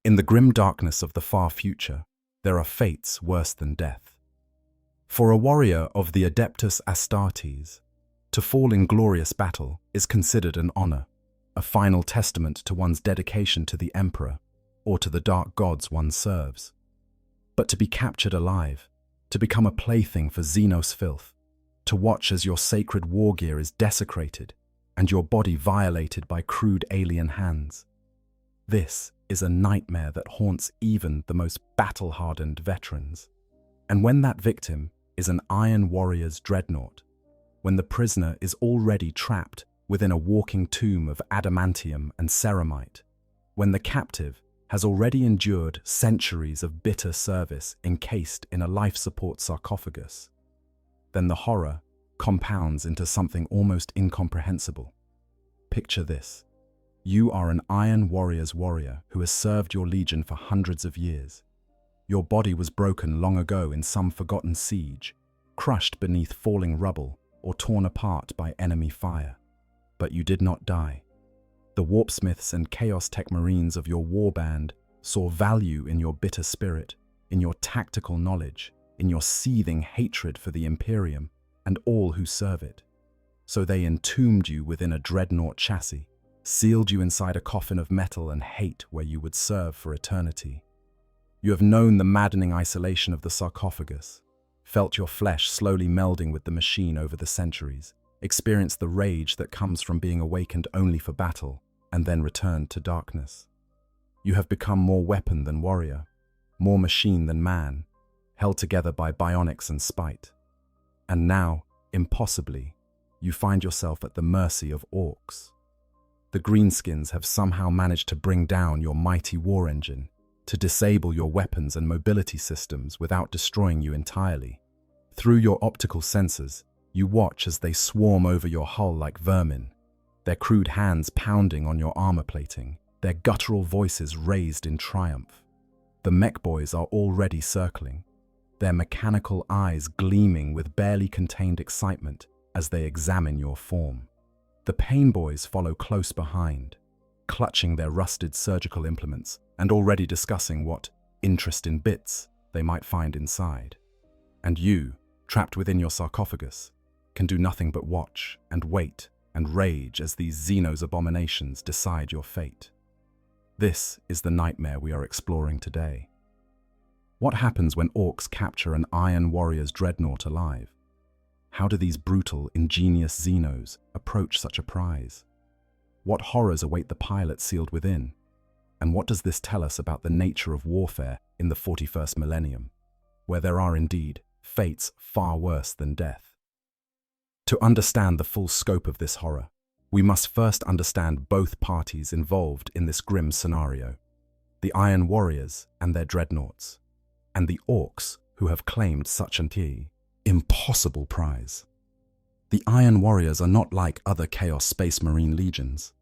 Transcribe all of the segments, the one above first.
In the grim darkness of the far future, there are fates worse than death. For a warrior of the Adeptus Astartes, to fall in glorious battle is considered an honor, a final testament to one's dedication to the emperor or to the dark gods one serves. But to be captured alive, to become a plaything for Xenos filth, to watch as your sacred war gear is desecrated and your body violated by crude alien hands, this is a nightmare that haunts even the most battle-hardened veterans. And when that victim is an Iron Warrior's Dreadnought, when the prisoner is already trapped within a walking tomb of adamantium and ceramite, when the captive has already endured centuries of bitter service encased in a life support sarcophagus, then the horror compounds into something almost incomprehensible. Picture this. You are an Iron Warrior's warrior who has served your legion for hundreds of years. Your body was broken long ago in some forgotten siege, crushed beneath falling rubble or torn apart by enemy fire. But you did not die. The warpsmiths and chaos tech marines of your warband saw value in your bitter spirit, in your tactical knowledge, in your seething hatred for the Imperium and all who serve it. So they entombed you within a Dreadnought chassis, sealed you inside a coffin of metal and hate where you would serve for eternity. You have known the maddening isolation of the sarcophagus, felt your flesh slowly melding with the machine over the centuries, experienced the rage that comes from being awakened only for battle and then returned to darkness. You have become more weapon than warrior, more machine than man, held together by bionics and spite. And now, impossibly, you find yourself at the mercy of Orks. The Greenskins have somehow managed to bring down your mighty war engine, to disable your weapons and mobility systems without destroying you entirely. Through your optical sensors, you watch as they swarm over your hull like vermin, their crude hands pounding on your armor plating, their guttural voices raised in triumph. The mech boys are already circling, their mechanical eyes gleaming with barely contained excitement as they examine your form. The pain boys follow close behind, clutching their rusted surgical implements and already discussing what interest in bits they might find inside. And you, trapped within your sarcophagus, can do nothing but watch and wait and rage as these Xenos abominations decide your fate. This is the nightmare we are exploring today. What happens when Orks capture an Iron Warrior's Dreadnought alive? How do these brutal, ingenious Xenos approach such a prize? What horrors await the pilot sealed within? And what does this tell us about the nature of warfare in the 41st millennium, where there are indeed fates far worse than death? To understand the full scope of this horror, we must first understand both parties involved in this grim scenario: the Iron Warriors and their dreadnoughts, and the Orks who have claimed such an impossible prize. The Iron Warriors are not like other Chaos Space Marine legions.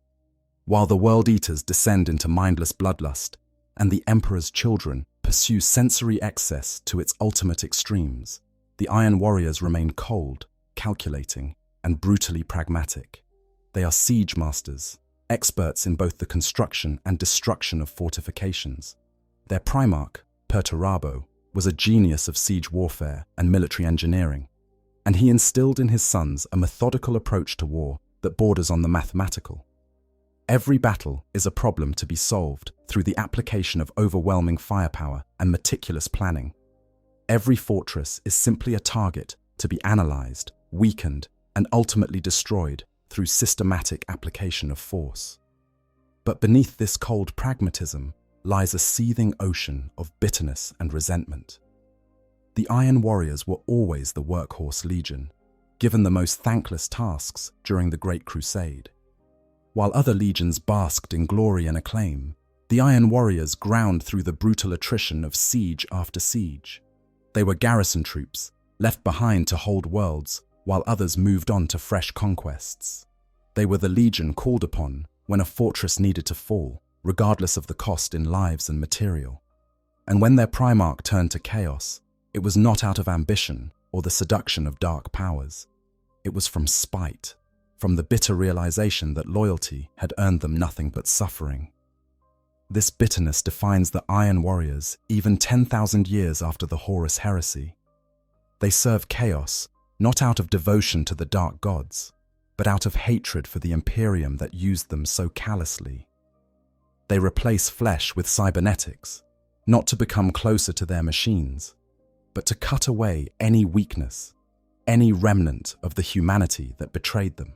While the World Eaters descend into mindless bloodlust, and the Emperor's children pursue sensory excess to its ultimate extremes, the Iron Warriors remain cold, calculating, and brutally pragmatic. They are siege masters, experts in both the construction and destruction of fortifications. Their primarch, Perturabo, was a genius of siege warfare and military engineering, and he instilled in his sons a methodical approach to war that borders on the mathematical. Every battle is a problem to be solved through the application of overwhelming firepower and meticulous planning. Every fortress is simply a target to be analyzed, weakened, and ultimately destroyed through systematic application of force. But beneath this cold pragmatism lies a seething ocean of bitterness and resentment. The Iron Warriors were always the workhorse legion, given the most thankless tasks during the Great Crusade. While other legions basked in glory and acclaim, the Iron Warriors ground through the brutal attrition of siege after siege. They were garrison troops, left behind to hold worlds while others moved on to fresh conquests. They were the legion called upon when a fortress needed to fall, regardless of the cost in lives and material. And when their primarch turned to chaos, it was not out of ambition or the seduction of dark powers. It was from spite, from the bitter realization that loyalty had earned them nothing but suffering. This bitterness defines the Iron Warriors even 10,000 years after the Horus heresy. They serve chaos, not out of devotion to the dark gods, but out of hatred for the Imperium that used them so callously. They replace flesh with cybernetics, not to become closer to their machines, but to cut away any weakness, any remnant of the humanity that betrayed them.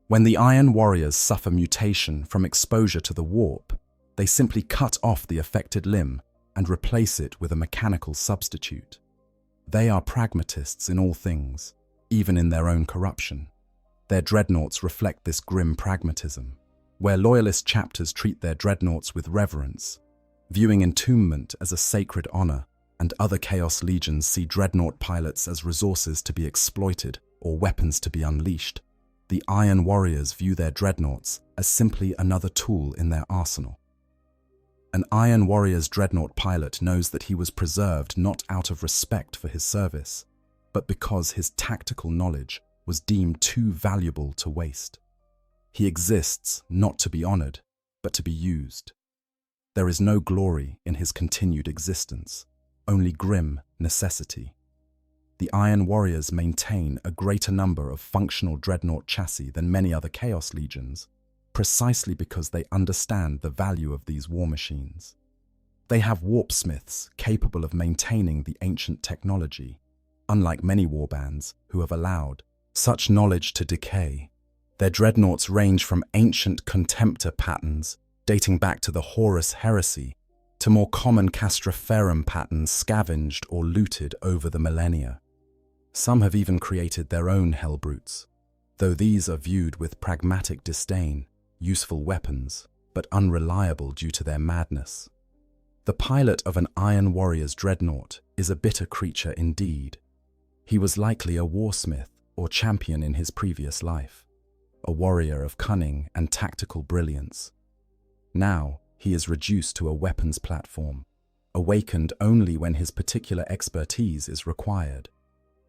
When the Iron Warriors suffer mutation from exposure to the warp, they simply cut off the affected limb and replace it with a mechanical substitute. They are pragmatists in all things, even in their own corruption. Their dreadnoughts reflect this grim pragmatism, where loyalist chapters treat their dreadnoughts with reverence, viewing entombment as a sacred honor, and other Chaos legions see dreadnought pilots as resources to be exploited or weapons to be unleashed. The Iron Warriors view their dreadnoughts as simply another tool in their arsenal. An Iron Warrior's dreadnought pilot knows that he was preserved not out of respect for his service, but because his tactical knowledge was deemed too valuable to waste. He exists not to be honored, but to be used. There is no glory in his continued existence, only grim necessity. The Iron Warriors maintain a greater number of functional dreadnought chassis than many other Chaos legions, precisely because they understand the value of these war machines. They have warpsmiths capable of maintaining the ancient technology, unlike many warbands who have allowed such knowledge to decay. Their dreadnoughts range from ancient contemptor patterns dating back to the Horus heresy to more common Castroferum patterns scavenged or looted over the millennia. Some have even created their own hellbrutes, though these are viewed with pragmatic disdain, useful weapons, but unreliable due to their madness. The pilot of an Iron Warrior's dreadnought is a bitter creature indeed. He was likely a warsmith or champion in his previous life, a warrior of cunning and tactical brilliance. Now he is reduced to a weapons platform, awakened only when his particular expertise is required.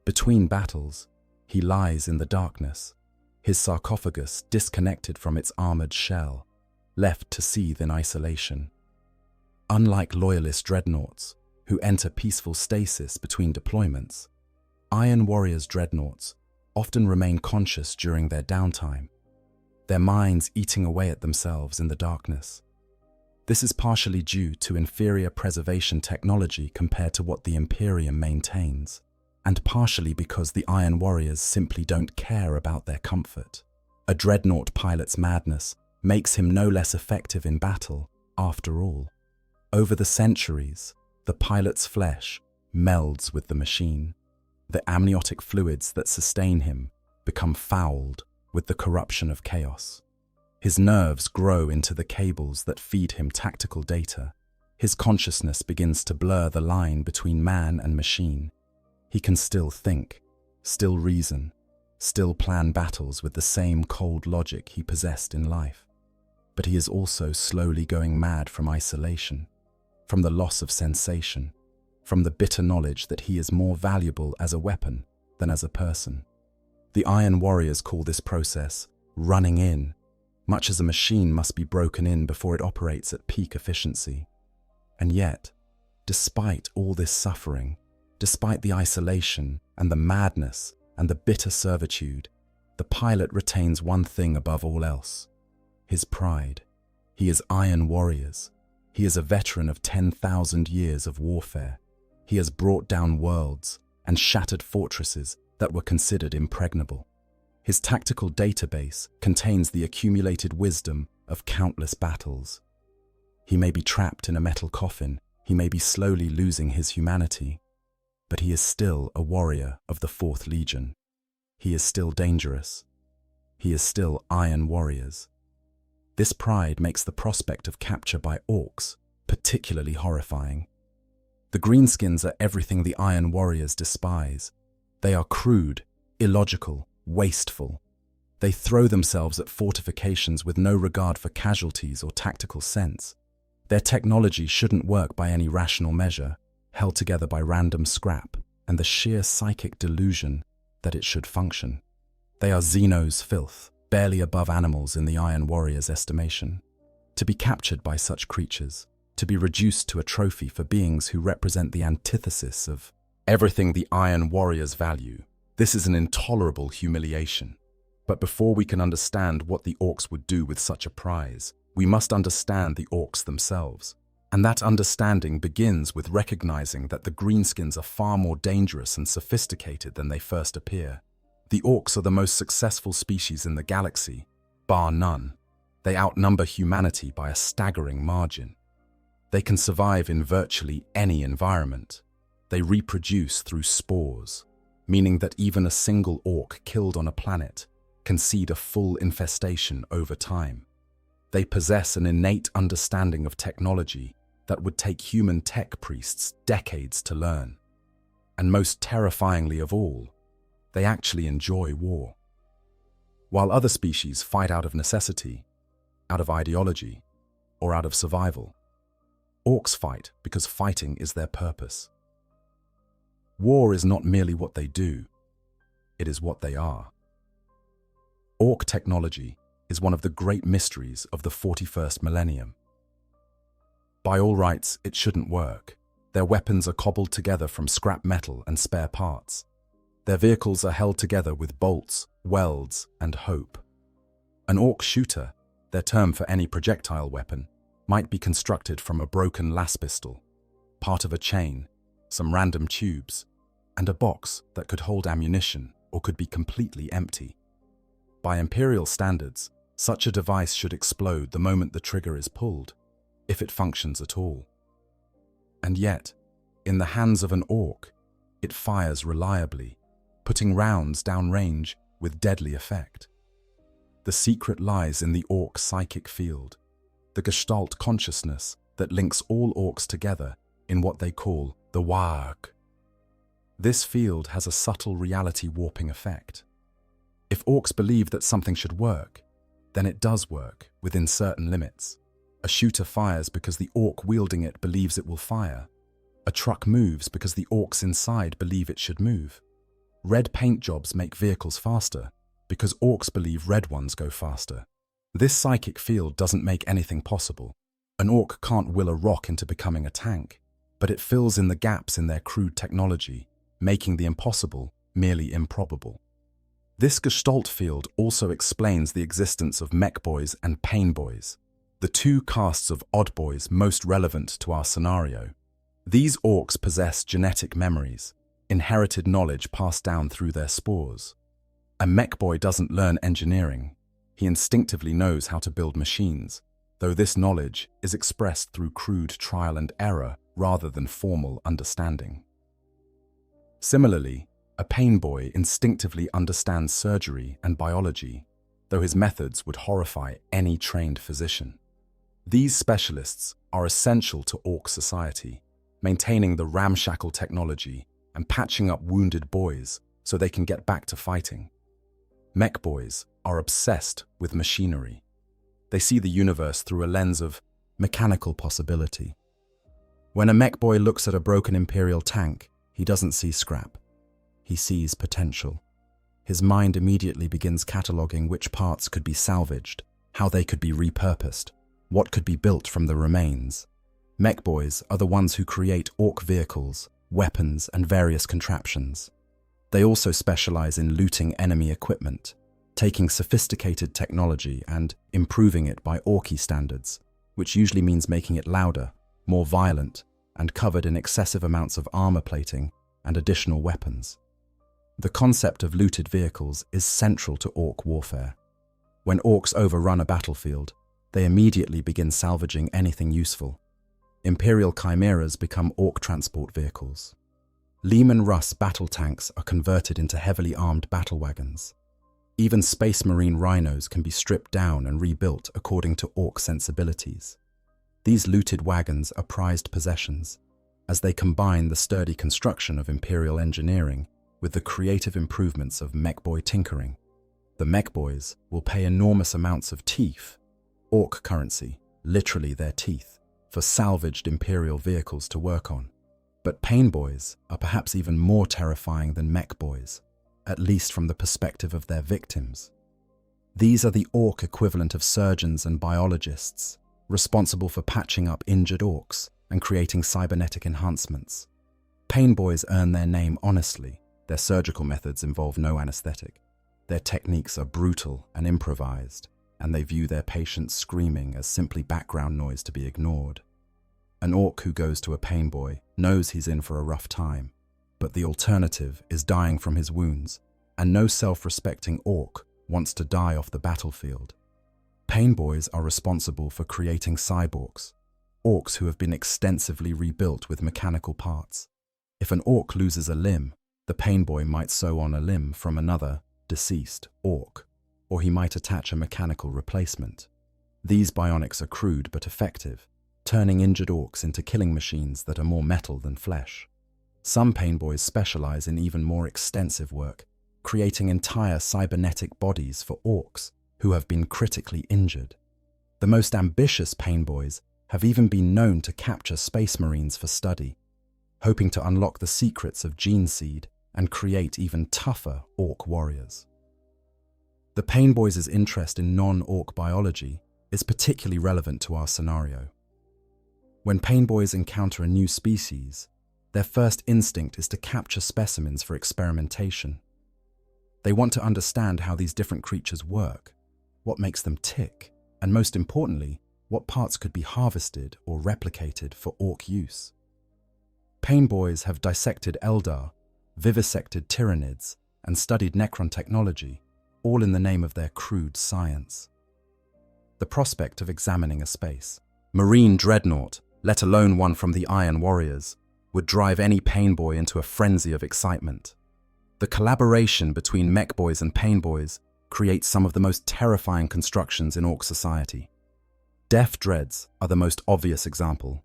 Between battles, he lies in the darkness, his sarcophagus disconnected from its armored shell, left to seethe in isolation. Unlike loyalist dreadnoughts, who enter peaceful stasis between deployments, Iron Warriors' dreadnoughts often remain conscious during their downtime, their minds eating away at themselves in the darkness. This is partially due to inferior preservation technology compared to what the Imperium maintains, and partially because the Iron Warriors simply don't care about their comfort. A dreadnought pilot's madness makes him no less effective in battle, after all. Over the centuries, the pilot's flesh melds with the machine. The amniotic fluids that sustain him become fouled with the corruption of chaos. His nerves grow into the cables that feed him tactical data. His consciousness begins to blur the line between man and machine. He can still think, still reason, still plan battles with the same cold logic he possessed in life. But he is also slowly going mad from isolation, from the loss of sensation, from the bitter knowledge that he is more valuable as a weapon than as a person. The Iron Warriors call this process running in, much as a machine must be broken in before it operates at peak efficiency. And yet, despite all this suffering, despite the isolation and the madness and the bitter servitude, the pilot retains one thing above all else: his pride. He is Iron Warriors. He is a veteran of 10,000 years of warfare. He has brought down worlds and shattered fortresses that were considered impregnable. His tactical database contains the accumulated wisdom of countless battles. He may be trapped in a metal coffin, he may be slowly losing his humanity, but he is still a warrior of the 4th Legion. He is still dangerous. He is still Iron Warriors. This pride makes the prospect of capture by Orks particularly horrifying. The Greenskins are everything the Iron Warriors despise. They are crude, illogical, wasteful. They throw themselves at fortifications with no regard for casualties or tactical sense. Their technology shouldn't work by any rational measure, held together by random scrap and the sheer psychic delusion that it should function. They are Xeno's filth, barely above animals in the Iron Warriors' estimation. To be captured by such creatures, to be reduced to a trophy for beings who represent the antithesis of everything the Iron Warriors value, this is an intolerable humiliation. But before we can understand what the Orks would do with such a prize, we must understand the Orks themselves. And that understanding begins with recognizing that the greenskins are far more dangerous and sophisticated than they first appear. The Orks are the most successful species in the galaxy, bar none. They outnumber humanity by a staggering margin. They can survive in virtually any environment. They reproduce through spores, meaning that even a single Ork killed on a planet can seed a full infestation over time. They possess an innate understanding of technology that would take human tech priests decades to learn. And most terrifyingly of all, they actually enjoy war. While other species fight out of necessity, out of ideology, or out of survival, Orks fight because fighting is their purpose. War is not merely what they do, it is what they are. Ork technology is one of the great mysteries of the 41st millennium. By all rights, it shouldn't work. Their weapons are cobbled together from scrap metal and spare parts. Their vehicles are held together with bolts, welds, and hope. An Ork shooter, their term for any projectile weapon, might be constructed from a broken las pistol, part of a chain, some random tubes, and a box that could hold ammunition or could be completely empty. By Imperial standards, such a device should explode the moment the trigger is pulled, if it functions at all. And yet, in the hands of an Ork, it fires reliably, putting rounds downrange with deadly effect. The secret lies in the Ork psychic field, the Gestalt consciousness that links all Orks together in what they call the Warg. This field has a subtle reality warping effect. If Orks believe that something should work, then it does work within certain limits. A shooter fires because the Ork wielding it believes it will fire. A truck moves because the Orks inside believe it should move. Red paint jobs make vehicles faster because Orks believe red ones go faster. This psychic field doesn't make anything possible. An Ork can't will a rock into becoming a tank, but it fills in the gaps in their crude technology, making the impossible merely improbable. This Gestalt field also explains the existence of mech boys and pain boys, the two castes of odd boys most relevant to our scenario. These Orks possess genetic memories, inherited knowledge passed down through their spores. A mech boy doesn't learn engineering. He instinctively knows how to build machines, though this knowledge is expressed through crude trial and error rather than formal understanding. Similarly, a pain boy instinctively understands surgery and biology, though his methods would horrify any trained physician. These specialists are essential to Ork society, maintaining the ramshackle technology and patching up wounded boys so they can get back to fighting. Mech boys are obsessed with machinery. They see the universe through a lens of mechanical possibility. When a mech boy looks at a broken Imperial tank, he doesn't see scrap. He sees potential. His mind immediately begins cataloging which parts could be salvaged, how they could be repurposed, what could be built from the remains. Mech boys are the ones who create Ork vehicles, weapons, and various contraptions. They also specialize in looting enemy equipment, taking sophisticated technology and improving it by Orky standards, which usually means making it louder, more violent, and covered in excessive amounts of armor plating and additional weapons. The concept of looted vehicles is central to Ork warfare. When Orks overrun a battlefield, they immediately begin salvaging anything useful. Imperial chimeras become Ork transport vehicles. Lehman Russ battle tanks are converted into heavily armed battle wagons. Even Space Marine rhinos can be stripped down and rebuilt according to Ork sensibilities. These looted wagons are prized possessions, as they combine the sturdy construction of Imperial engineering with the creative improvements of mechboy tinkering. The mechboys will pay enormous amounts of teeth, Ork currency, literally their teeth, for salvaged Imperial vehicles to work on. But pain boys are perhaps even more terrifying than mech boys, at least from the perspective of their victims. These are the Ork equivalent of surgeons and biologists. responsible for patching up injured orcs and creating cybernetic enhancements. Pain boys earn their name honestly. Their surgical methods involve no anesthetic. Their techniques are brutal and improvised, and they view their patients' screaming as simply background noise to be ignored. An orc who goes to a pain boy knows he's in for a rough time, but the alternative is dying from his wounds, and no self-respecting orc wants to die off the battlefield. Pain boys are responsible for creating cyborgs, orcs who have been extensively rebuilt with mechanical parts. If an orc loses a limb, the pain boy might sew on a limb from another, deceased orc, or he might attach a mechanical replacement. These bionics are crude but effective, turning injured orcs into killing machines that are more metal than flesh. Some pain boys specialize in even more extensive work, creating entire cybernetic bodies for orcs who have been critically injured. The most ambitious pain boys have even been known to capture space marines for study, hoping to unlock the secrets of gene seed and create even tougher orc warriors. The pain boys' interest in non-orc biology is particularly relevant to our scenario. When pain boys encounter a new species, their first instinct is to capture specimens for experimentation. They want to understand how these different creatures work, what makes them tick, and most importantly, what parts could be harvested or replicated for orc use. Pain boys have dissected Eldar, vivisected Tyranids, and studied Necron technology, all in the name of their crude science. The prospect of examining a space marine Dreadnought, let alone one from the Iron Warriors, would drive any pain boy into a frenzy of excitement. The collaboration between mech boys and pain boys creates some of the most terrifying constructions in orc society. Death Dreads are the most obvious example.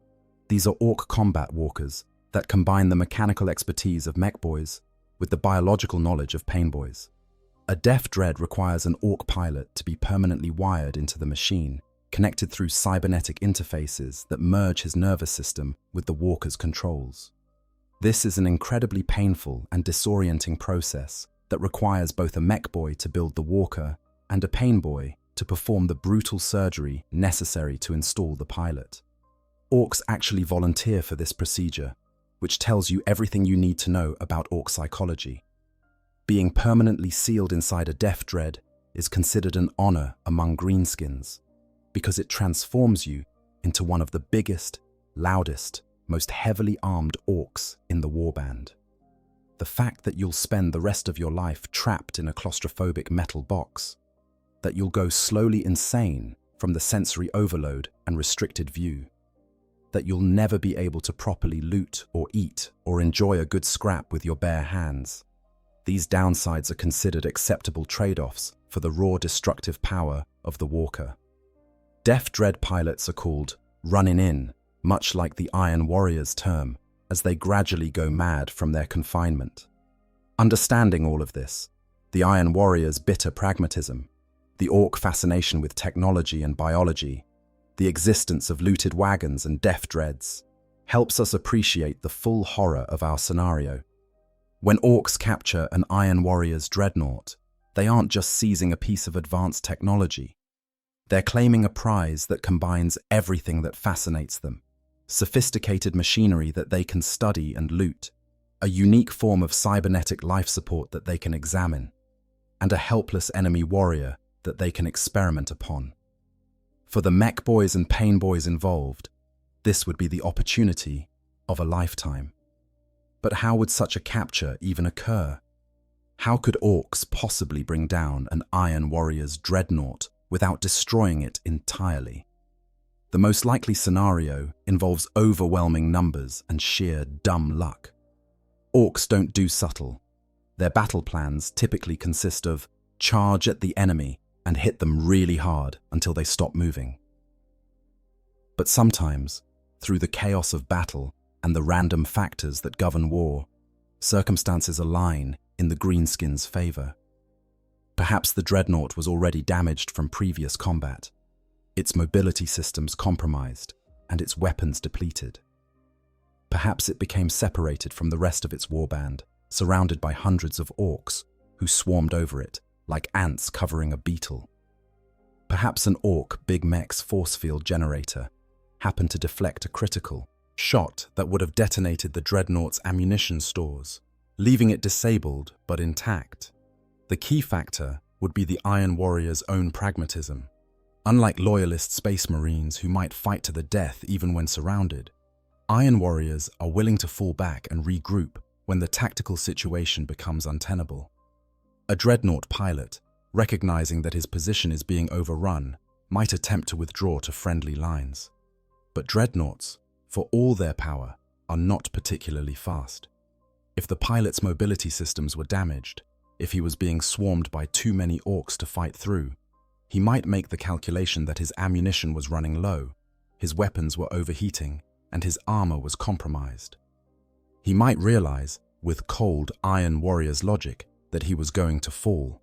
These are orc combat walkers that combine the mechanical expertise of mech boys with the biological knowledge of pain boys. A Death Dread requires an orc pilot to be permanently wired into the machine, connected through cybernetic interfaces that merge his nervous system with the walker's controls. This is an incredibly painful and disorienting process that requires both a mech boy to build the walker and a pain boy to perform the brutal surgery necessary to install the pilot. Orcs actually volunteer for this procedure, which tells you everything you need to know about orc psychology. Being permanently sealed inside a Death Dread is considered an honor among greenskins, because it transforms you into one of the biggest, loudest, most heavily armed orcs in the warband. The fact that you'll spend the rest of your life trapped in a claustrophobic metal box, that you'll go slowly insane from the sensory overload and restricted view, that you'll never be able to properly loot or eat or enjoy a good scrap with your bare hands. These downsides are considered acceptable trade-offs for the raw destructive power of the walker. Death Dread pilots are called running in, much like the Iron Warriors term, as they gradually go mad from their confinement. Understanding all of this, the Iron Warriors' bitter pragmatism, the orc fascination with technology and biology, the existence of looted wagons and Death Dreads, helps us appreciate the full horror of our scenario. When orcs capture an Iron Warrior's Dreadnought, they aren't just seizing a piece of advanced technology. They're claiming a prize that combines everything that fascinates them: sophisticated machinery that they can study and loot, a unique form of cybernetic life support that they can examine, and a helpless enemy warrior that they can experiment upon. For the mech boys and pain boys involved, this would be the opportunity of a lifetime. But how would such a capture even occur? How could orcs possibly bring down an Iron Warrior's Dreadnought without destroying it entirely? The most likely scenario involves overwhelming numbers and sheer dumb luck. Orcs don't do subtle. Their battle plans typically consist of charge at the enemy and hit them really hard until they stop moving. But sometimes, through the chaos of battle and the random factors that govern war, circumstances align in the greenskins' favor. Perhaps the Dreadnought was already damaged from previous combat, its mobility systems compromised, and its weapons depleted. Perhaps it became separated from the rest of its warband, surrounded by hundreds of orcs who swarmed over it like ants covering a beetle. Perhaps an Ork Big Mech's force field generator happened to deflect a critical shot that would have detonated the Dreadnought's ammunition stores, leaving it disabled but intact. The key factor would be the Iron Warrior's own pragmatism. Unlike loyalist space marines who might fight to the death even when surrounded, Iron Warriors are willing to fall back and regroup when the tactical situation becomes untenable. A Dreadnought pilot, recognizing that his position is being overrun, might attempt to withdraw to friendly lines. But Dreadnoughts, for all their power, are not particularly fast. If the pilot's mobility systems were damaged, if he was being swarmed by too many Orks to fight through, he might make the calculation that his ammunition was running low, his weapons were overheating, and his armor was compromised. He might realize, with cold Iron Warrior's logic, that he was going to fall.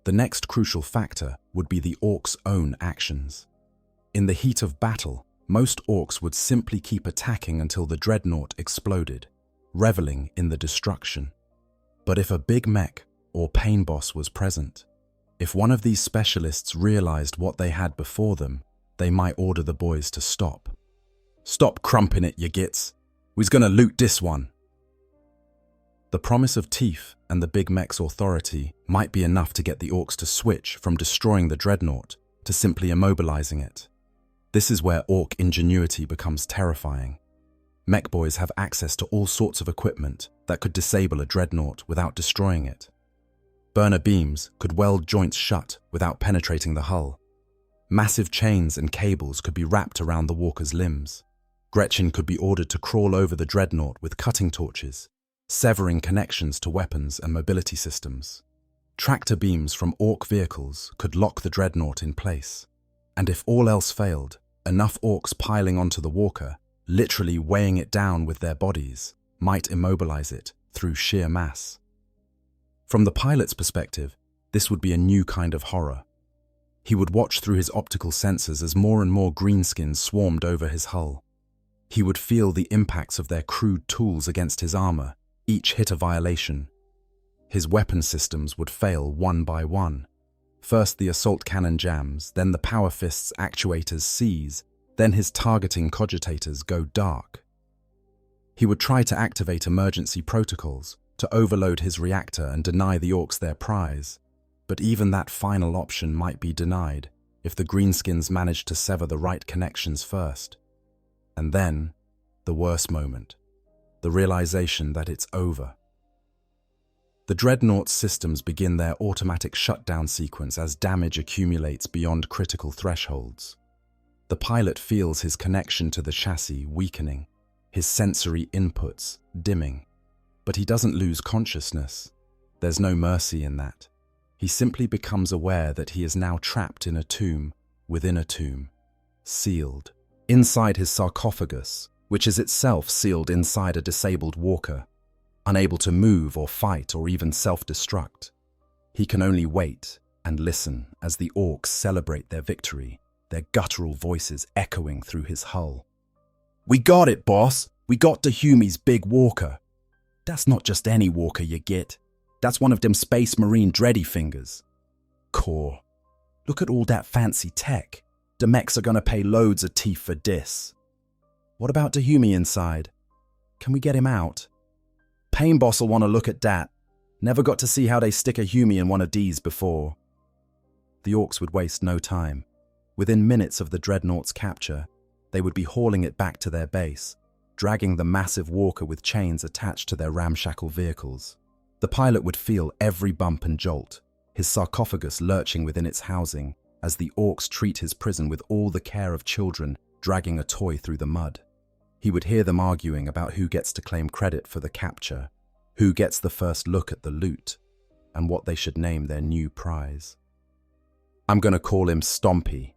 The next crucial factor would be the Orks' own actions. In the heat of battle, most Orks would simply keep attacking until the Dreadnought exploded, reveling in the destruction. But if a Big Mech or Pain Boss was present, if one of these specialists realized what they had before them, they might order the boys to stop. "Stop crumping it, you gits. We's gonna loot this one." The promise of teeth and the Big Mech's authority might be enough to get the Orks to switch from destroying the Dreadnought to simply immobilizing it. This is where Ork ingenuity becomes terrifying. Mech boys have access to all sorts of equipment that could disable a Dreadnought without destroying it. Burner beams could weld joints shut without penetrating the hull. Massive chains and cables could be wrapped around the walker's limbs. Gretchen could be ordered to crawl over the Dreadnought with cutting torches, severing connections to weapons and mobility systems. Tractor beams from Ork vehicles could lock the Dreadnought in place. And if all else failed, enough Orks piling onto the walker, literally weighing it down with their bodies, might immobilize it through sheer mass. From the pilot's perspective, this would be a new kind of horror. He would watch through his optical sensors as more and more greenskins swarmed over his hull. He would feel the impacts of their crude tools against his armor, each hit a violation. His weapon systems would fail one by one. First the assault cannon jams, then the power fist's actuators seize, then his targeting cogitators go dark. He would try to activate emergency protocols, to overload his reactor and deny the Orks their prize, but even that final option might be denied if the greenskins managed to sever the right connections first. And then, the worst moment, the realization that it's over. The Dreadnought's systems begin their automatic shutdown sequence as damage accumulates beyond critical thresholds. The pilot feels his connection to the chassis weakening, his sensory inputs dimming. But he doesn't lose consciousness. There's no mercy in that. He simply becomes aware that he is now trapped in a tomb within a tomb, sealed. Inside his sarcophagus, which is itself sealed inside a disabled walker, unable to move or fight or even self-destruct. He can only wait and listen as the Orks celebrate their victory, their guttural voices echoing through his hull. "We got it, boss! We got Dahumie's big walker! That's not just any walker you get. That's one of them Space Marine dready fingers. Core. Look at all that fancy tech. The mechs are gonna pay loads of teeth for this. What about Dahumie inside? Can we get him out? Pain Boss'll want to look at that. Never got to see how they stick a Humie in one of these before." The Orks would waste no time. Within minutes of the Dreadnought's capture, they would be hauling it back to their base, dragging the massive walker with chains attached to their ramshackle vehicles. The pilot would feel every bump and jolt, his sarcophagus lurching within its housing as the Orks treat his prison with all the care of children dragging a toy through the mud. He would hear them arguing about who gets to claim credit for the capture, who gets the first look at the loot, and what they should name their new prize. "I'm gonna call him Stompy."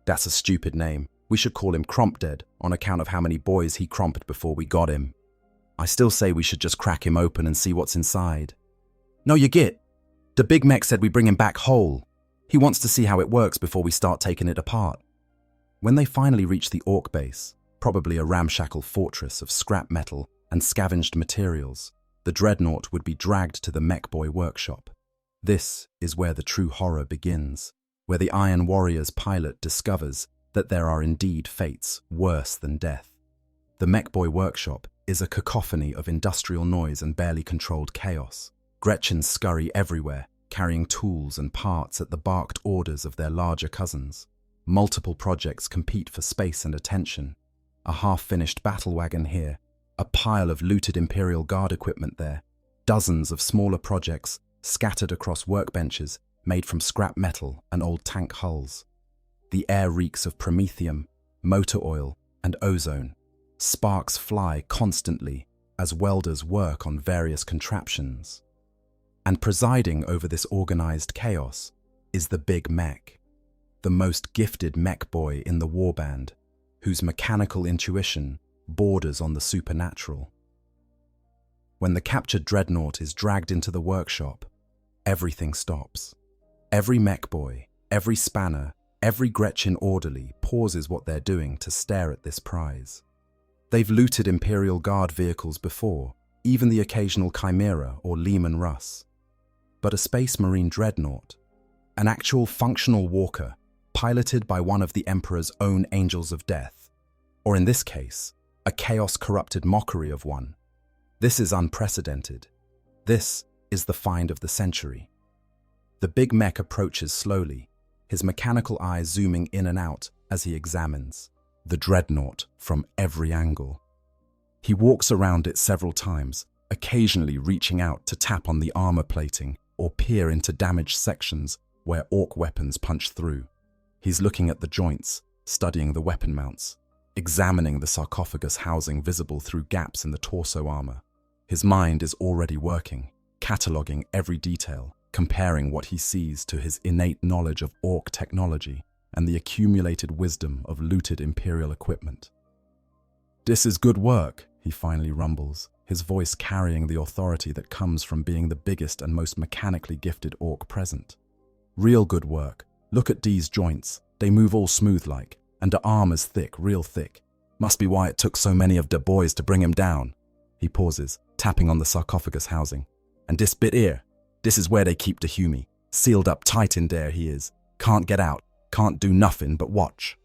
"That's a stupid name. We should call him Crompdead on account of how many boys he cromped before we got him. I still say we should just crack him open and see what's inside." "No, you get. The Big Mech said we bring him back whole. He wants to see how it works before we start taking it apart." When they finally reach the Ork base, probably a ramshackle fortress of scrap metal and scavenged materials, the Dreadnought would be dragged to the Mech Boy workshop. This is where the true horror begins. where the Iron Warrior's pilot discovers that there are indeed fates worse than death. The Mechboy workshop is a cacophony of industrial noise and barely controlled chaos. Gretchens scurry everywhere, carrying tools and parts at the barked orders of their larger cousins. Multiple projects compete for space and attention. A half-finished battle wagon here, a pile of looted Imperial Guard equipment there, dozens of smaller projects scattered across workbenches made from scrap metal and old tank hulls. The air reeks of promethium, motor oil, and ozone. Sparks fly constantly as welders work on various contraptions. And presiding over this organized chaos is the Big Mech, the most gifted mech boy in the warband, whose mechanical intuition borders on the supernatural. When the captured Dreadnought is dragged into the workshop, everything stops. Every mech boy, every spanner, every Gretchen orderly pauses what they're doing to stare at this prize. They've looted Imperial Guard vehicles before, even the occasional Chimera or Lehman Russ. But a Space Marine Dreadnought, an actual functional walker piloted by one of the Emperor's own Angels of Death, or in this case, a chaos-corrupted mockery of one. This is unprecedented. This is the find of the century. The Big Mech approaches slowly, his mechanical eyes zooming in and out as he examines the Dreadnought from every angle. He walks around it several times, occasionally reaching out to tap on the armor plating or peer into damaged sections where Ork weapons punch through. He's looking at the joints, studying the weapon mounts, examining the sarcophagus housing visible through gaps in the torso armor. His mind is already working, cataloging every detail, comparing what he sees to his innate knowledge of Ork technology and the accumulated wisdom of looted Imperial equipment. "This is good work," he finally rumbles, his voice carrying the authority that comes from being the biggest and most mechanically gifted Ork present. "Real good work. Look at these joints. They move all smooth like, and the armor's thick, real thick. Must be why it took so many of the boys to bring him down." He pauses, tapping on the sarcophagus housing. "And this bit here, this is where they keep the Humie. Sealed up tight in there he is. Can't get out, can't do nothing but watch."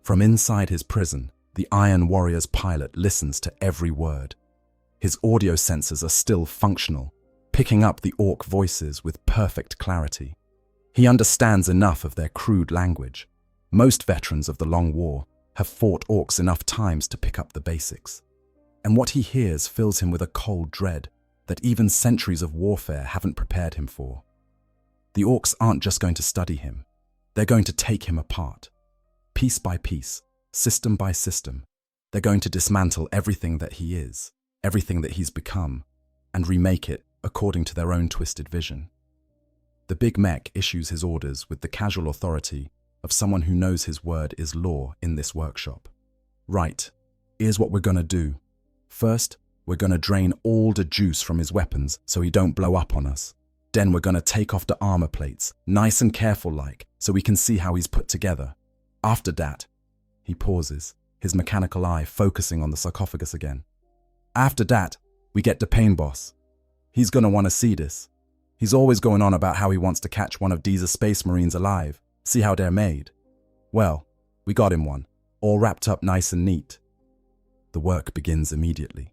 From inside his prison, the Iron Warrior's pilot listens to every word. His audio sensors are still functional, picking up the Ork voices with perfect clarity. He understands enough of their crude language. Most veterans of the Long War have fought Orks enough times to pick up the basics. And what he hears fills him with a cold dread that even centuries of warfare haven't prepared him for. The Orks aren't just going to study him. They're going to take him apart. Piece by piece, system by system. They're going to dismantle everything that he is, everything that he's become, and remake it according to their own twisted vision. The Big Mech issues his orders with the casual authority of someone who knows his word is law in this workshop. "Right, here's what we're gonna do. First, we're gonna drain all the juice from his weapons so he don't blow up on us. Then we're gonna take off the armor plates, nice and careful like, so we can see how he's put together. After that," he pauses, his mechanical eye focusing on the sarcophagus again. "After that, we get the pain boss. He's gonna wanna see this. He's always going on about how he wants to catch one of these Space Marines alive, see how they're made. Well, we got him one, all wrapped up nice and neat." The work begins immediately.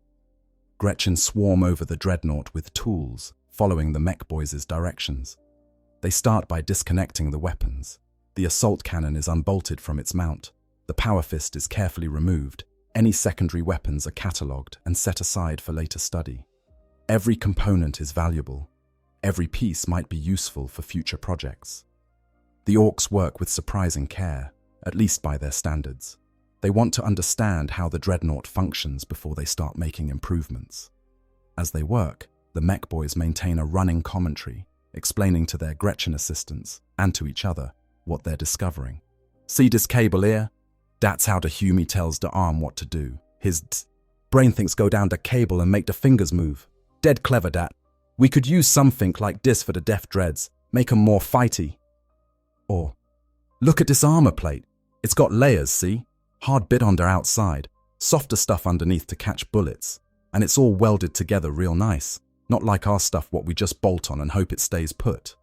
Gretchen swarm over the Dreadnought with tools, following the mech boys' directions. They start by disconnecting the weapons. The assault cannon is unbolted from its mount. The power fist is carefully removed. Any secondary weapons are catalogued and set aside for later study. Every component is valuable. Every piece might be useful for future projects. The Orks work with surprising care, at least by their standards. They want to understand how the Dreadnought functions before they start making improvements. As they work, the mech boys maintain a running commentary, explaining to their Gretchen assistants and to each other what they're discovering. "See this cable here? That's how the Humie tells the arm what to do. His brain thinks go down the cable and make the fingers move. Dead clever that. We could use something like this for the Death Dreads, make 'em more fighty." Or, "Look at this armor plate. It's got layers, see? Hard bit on the outside, softer stuff underneath to catch bullets, and it's all welded together real nice, not like our stuff what we just bolt on and hope it stays put."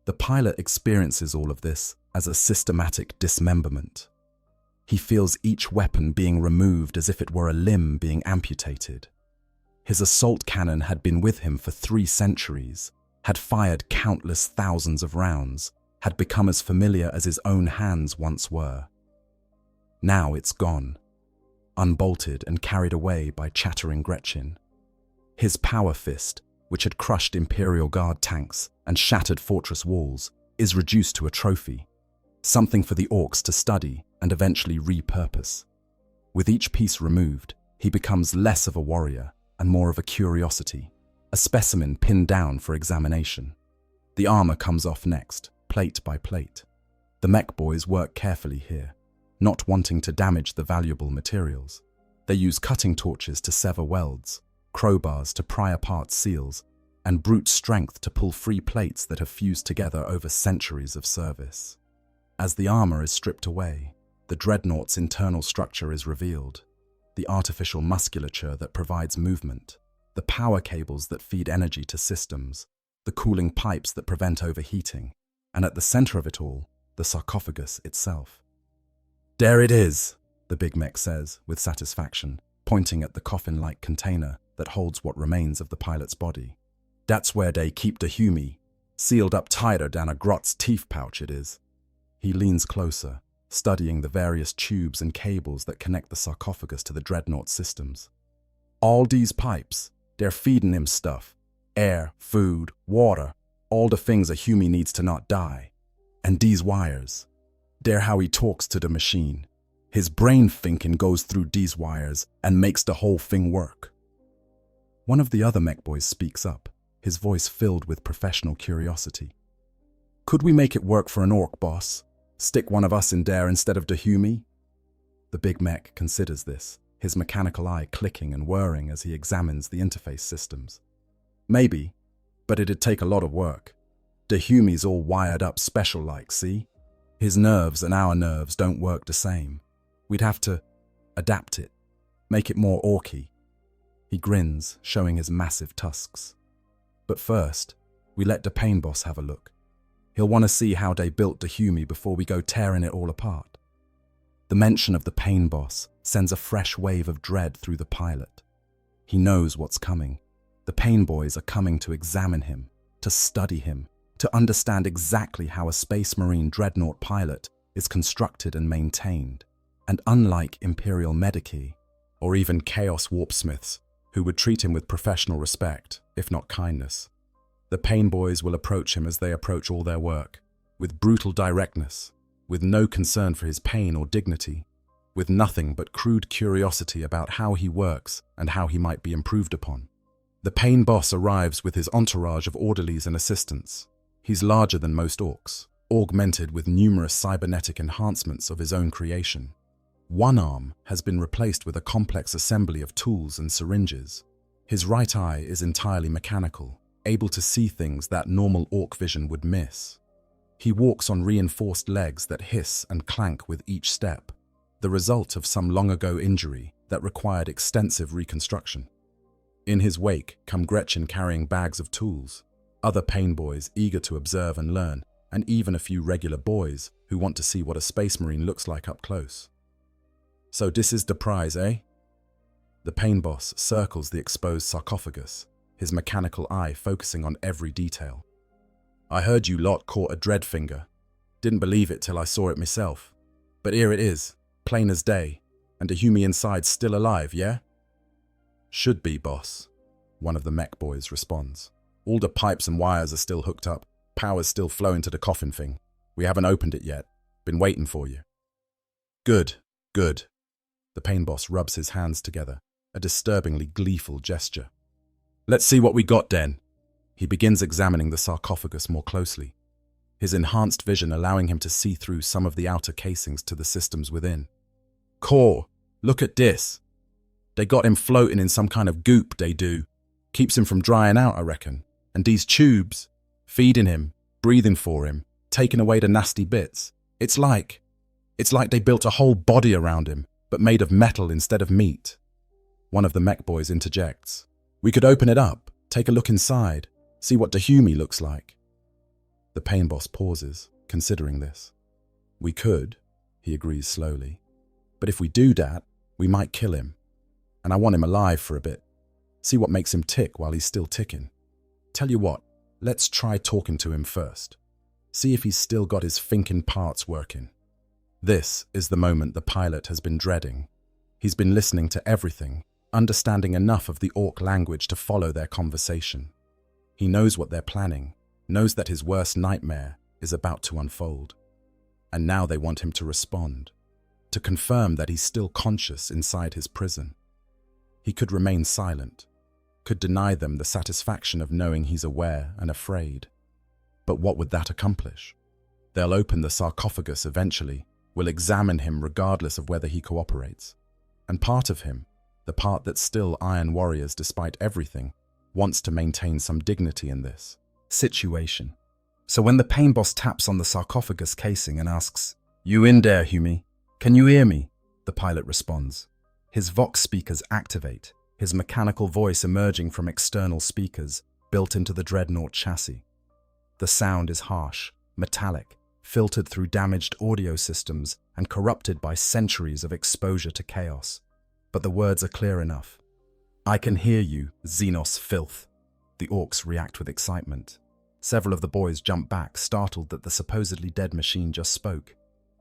The pilot experiences all of this as a systematic dismemberment. He feels each weapon being removed as if it were a limb being amputated. His assault cannon had been with him for 3 centuries, had fired countless thousands of rounds, had become as familiar as his own hands once were. Now it's gone, unbolted and carried away by chattering Gretchen. His power fist, which had crushed Imperial Guard tanks and shattered fortress walls, is reduced to a trophy, something for the Orks to study and eventually repurpose. With each piece removed, he becomes less of a warrior and more of a curiosity, a specimen pinned down for examination. The armor comes off next, plate by plate. The mech boys work carefully here, not wanting to damage the valuable materials. They use cutting torches to sever welds, crowbars to pry apart seals, and brute strength to pull free plates that have fused together over centuries of service. As the armor is stripped away, the Dreadnought's internal structure is revealed. The artificial musculature that provides movement, the power cables that feed energy to systems, the cooling pipes that prevent overheating, and at the center of it all, the sarcophagus itself. "There it is," the big mech says with satisfaction, pointing at the coffin-like container that holds what remains of the pilot's body. "That's where they keep the humi, sealed up tighter than a grot's teeth pouch it is." He leans closer, studying the various tubes and cables that connect the sarcophagus to the Dreadnought systems. "All these pipes, they're feeding him stuff. Air, food, water, all the things a humi needs to not die. And these wires, they're how he talks to the machine. His brain thinking goes through these wires and makes the whole thing work." One of the other mech boys speaks up, his voice filled with professional curiosity. "Could we make it work for an Ork, boss? Stick one of us in there instead of the humi?" The big mech considers this, his mechanical eye clicking and whirring as he examines the interface systems. "Maybe, but it'd take a lot of work. The humi's all wired up special-like, see? His nerves and our nerves don't work the same. We'd have to adapt it, make it more orky." He grins, showing his massive tusks. "But first, we let the pain boss have a look. He'll want to see how they built the humi before we go tearing it all apart." The mention of the pain boss sends a fresh wave of dread through the pilot. He knows what's coming. The pain boys are coming to examine him, to study him, to understand exactly how a Space Marine Dreadnought pilot is constructed and maintained. And unlike Imperial Medici, or even Chaos Warpsmiths, who would treat him with professional respect, if not kindness, the pain boys will approach him as they approach all their work, with brutal directness, with no concern for his pain or dignity, with nothing but crude curiosity about how he works and how he might be improved upon. The pain boss arrives with his entourage of orderlies and assistants. He's larger than most Orks, augmented with numerous cybernetic enhancements of his own creation. One arm has been replaced with a complex assembly of tools and syringes. His right eye is entirely mechanical, able to see things that normal Ork vision would miss. He walks on reinforced legs that hiss and clank with each step, the result of some long-ago injury that required extensive reconstruction. In his wake come Gretchen carrying bags of tools, other pain boys eager to observe and learn, and even a few regular boys who want to see what a Space Marine looks like up close. "So this is the prize, eh?" The pain boss circles the exposed sarcophagus, his mechanical eye focusing on every detail. "I heard you lot caught a Dreadfinger. Didn't believe it till I saw it myself. But here it is, plain as day, and the humi inside's still alive, yeah?" "Should be, boss," one of the mech boys responds. "All the pipes and wires are still hooked up. Power's still flowing to the coffin thing. We haven't opened it yet. Been waiting for you." "Good, good." The pain boss rubs his hands together, a disturbingly gleeful gesture. "Let's see what we got then." He begins examining the sarcophagus more closely, his enhanced vision allowing him to see through some of the outer casings to the systems within. "Core, look at this. They got him floating in some kind of goop, they do. Keeps him from drying out, I reckon. And these tubes, feeding him, breathing for him, taking away the nasty bits. It's like they built a whole body around him, but made of metal instead of meat." One of the mech boys interjects. "We could open it up, take a look inside, see what the humi looks like." The pain boss pauses, considering this. We could, he agrees slowly. But if we do that, we might kill him. And I want him alive for a bit. See what makes him tick while he's still ticking. Tell you what, let's try talking to him first. See if he's still got his thinking parts working. This is the moment the pilot has been dreading. He's been listening to everything, understanding enough of the Ork language to follow their conversation. He knows what they're planning, knows that his worst nightmare is about to unfold. And now they want him to respond, to confirm that he's still conscious inside his prison. He could remain silent, could deny them the satisfaction of knowing he's aware and afraid. But what would that accomplish? They'll open the sarcophagus eventually, will examine him regardless of whether he cooperates. And part of him, the part that's still Iron Warriors despite everything, wants to maintain some dignity in this situation. So when the pain boss taps on the sarcophagus casing and asks, "You in there, Humi? Can you hear me?" the pilot responds. His Vox speakers activate, his mechanical voice emerging from external speakers built into the Dreadnought chassis. The sound is harsh, metallic, filtered through damaged audio systems and corrupted by centuries of exposure to chaos. But the words are clear enough. "I can hear you, Xenos filth." The Orks react with excitement. Several of the boys jump back, startled that the supposedly dead machine just spoke.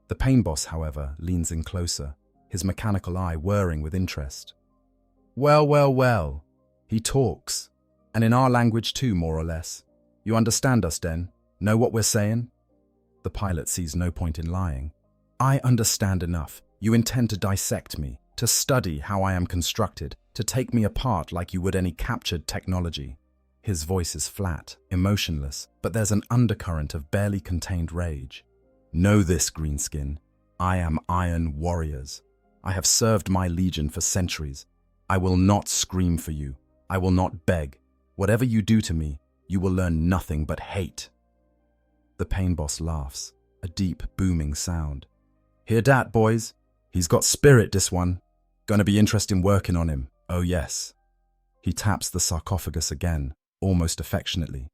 The pain boss, however, leans in closer, his mechanical eye whirring with interest. Well, well, well. He talks. And in our language too, more or less. You understand us, Den? Know what we're saying? The pilot sees no point in lying. I understand enough. You intend to dissect me, to study how I am constructed, to take me apart like you would any captured technology. His voice is flat, emotionless, but there's an undercurrent of barely contained rage. Know this, Greenskin. I am Iron Warriors. I have served my legion for centuries. I will not scream for you. I will not beg. Whatever you do to me, you will learn nothing but hate. The pain boss laughs, a deep, booming sound. Hear dat, boys? He's got spirit, this one. Gonna be interesting working on him. Oh yes. He taps the sarcophagus again, almost affectionately.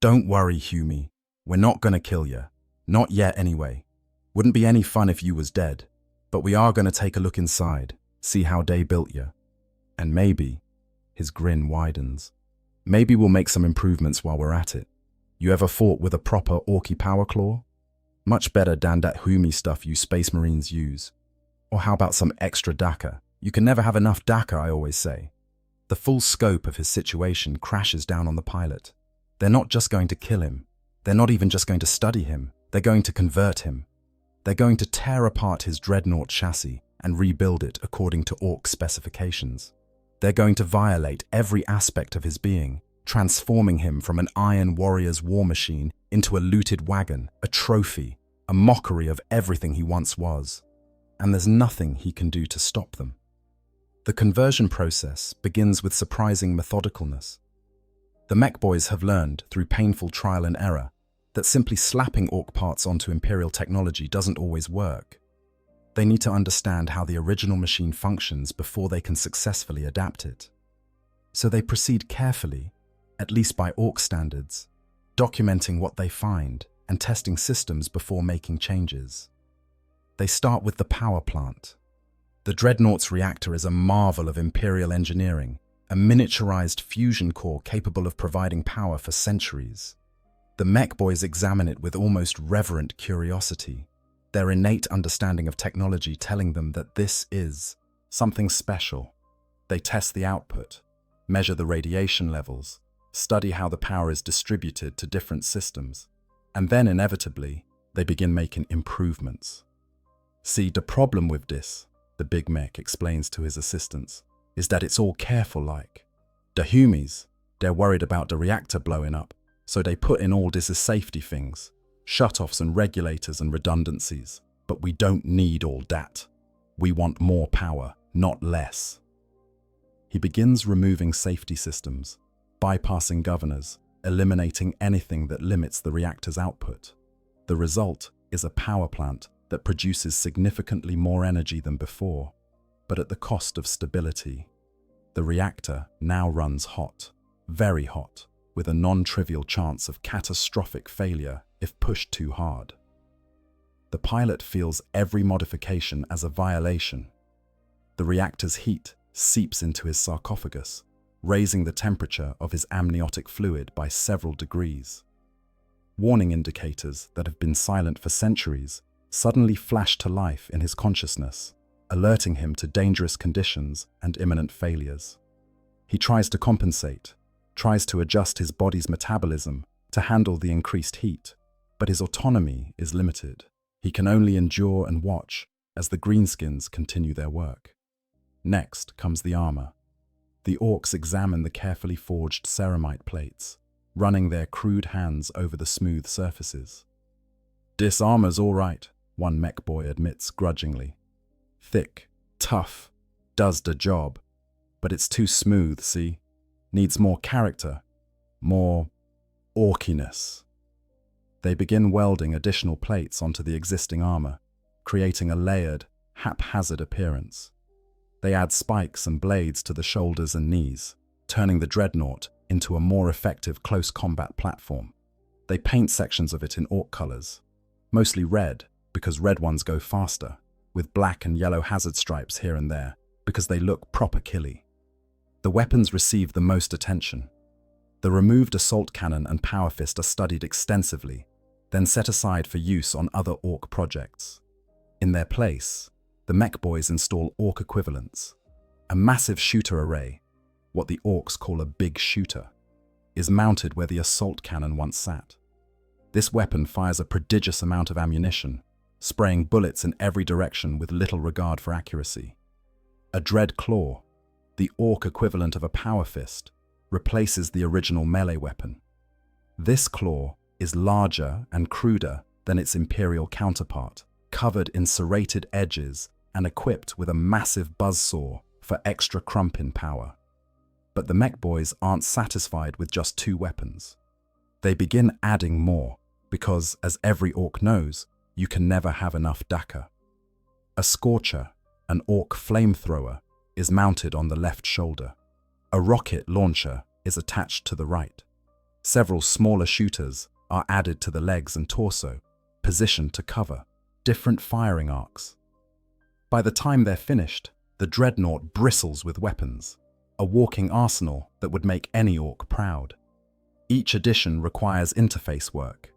Don't worry, Humi. We're not gonna kill you. Not yet, anyway. Wouldn't be any fun if you was dead. But we are gonna take a look inside, see how they built you. And maybe, his grin widens, maybe we'll make some improvements while we're at it. You ever fought with a proper Orky power claw? Much better than that Humi stuff you Space Marines use. Or how about some extra DACA? You can never have enough DACA, I always say. The full scope of his situation crashes down on the pilot. They're not just going to kill him. They're not even just going to study him. They're going to convert him. They're going to tear apart his Dreadnought chassis and rebuild it according to Ork specifications. They're going to violate every aspect of his being, transforming him from an Iron Warrior's war machine into a looted wagon, a trophy, a mockery of everything he once was. And there's nothing he can do to stop them. The conversion process begins with surprising methodicalness. The mech boys have learned, through painful trial and error, that simply slapping Ork parts onto Imperial technology doesn't always work. They need to understand how the original machine functions before they can successfully adapt it. So they proceed carefully, at least by Ork standards, documenting what they find and testing systems before making changes. They start with the power plant. The Dreadnought's reactor is a marvel of Imperial engineering, a miniaturized fusion core capable of providing power for centuries. The mech boys examine it with almost reverent curiosity, their innate understanding of technology telling them that this is something special. They test the output, measure the radiation levels, study how the power is distributed to different systems, and then inevitably, they begin making improvements. See, the problem with this, the big mech explains to his assistants, is that it's all careful like. The Humies, they're worried about the reactor blowing up, so they put in all this as safety things, shutoffs and regulators and redundancies. But we don't need all that. We want more power, not less. He begins removing safety systems, bypassing governors, eliminating anything that limits the reactor's output. The result is a power plant that produces significantly more energy than before, but at the cost of stability. The reactor now runs hot, very hot, with a non-trivial chance of catastrophic failure if pushed too hard. The pilot feels every modification as a violation. The reactor's heat seeps into his sarcophagus, raising the temperature of his amniotic fluid by several degrees. Warning indicators that have been silent for centuries suddenly flash to life in his consciousness, alerting him to dangerous conditions and imminent failures. He tries to compensate, tries to adjust his body's metabolism to handle the increased heat, but his autonomy is limited. He can only endure and watch as the greenskins continue their work. Next comes the armor. The Orks examine the carefully forged ceramite plates, running their crude hands over the smooth surfaces. "Dis armor's all right," one mech boy admits grudgingly. "Thick, tough, does the job, but it's too smooth, see? Needs more character, more orkiness." They begin welding additional plates onto the existing armor, creating a layered, haphazard appearance. They add spikes and blades to the shoulders and knees, turning the Dreadnought into a more effective close combat platform. They paint sections of it in Ork colors, mostly red because red ones go faster, with black and yellow hazard stripes here and there because they look proper killy. The weapons receive the most attention. The removed assault cannon and power fist are studied extensively, then set aside for use on other Ork projects. In their place, the mech boys install Ork equivalents. A massive shooter array, what the Orks call a big shooter, is mounted where the assault cannon once sat. This weapon fires a prodigious amount of ammunition, spraying bullets in every direction with little regard for accuracy. A Dread Claw, the Ork equivalent of a power fist, replaces the original melee weapon. This claw is larger and cruder than its Imperial counterpart, covered in serrated edges and equipped with a massive buzzsaw for extra crumpin power. But the mech boys aren't satisfied with just two weapons. They begin adding more, because, as every Ork knows, you can never have enough Daka. A Scorcher, an Ork flamethrower, is mounted on the left shoulder. A rocket launcher is attached to the right. Several smaller shooters are added to the legs and torso, positioned to cover different firing arcs. By the time they're finished, the Dreadnought bristles with weapons, a walking arsenal that would make any Ork proud. Each addition requires interface work,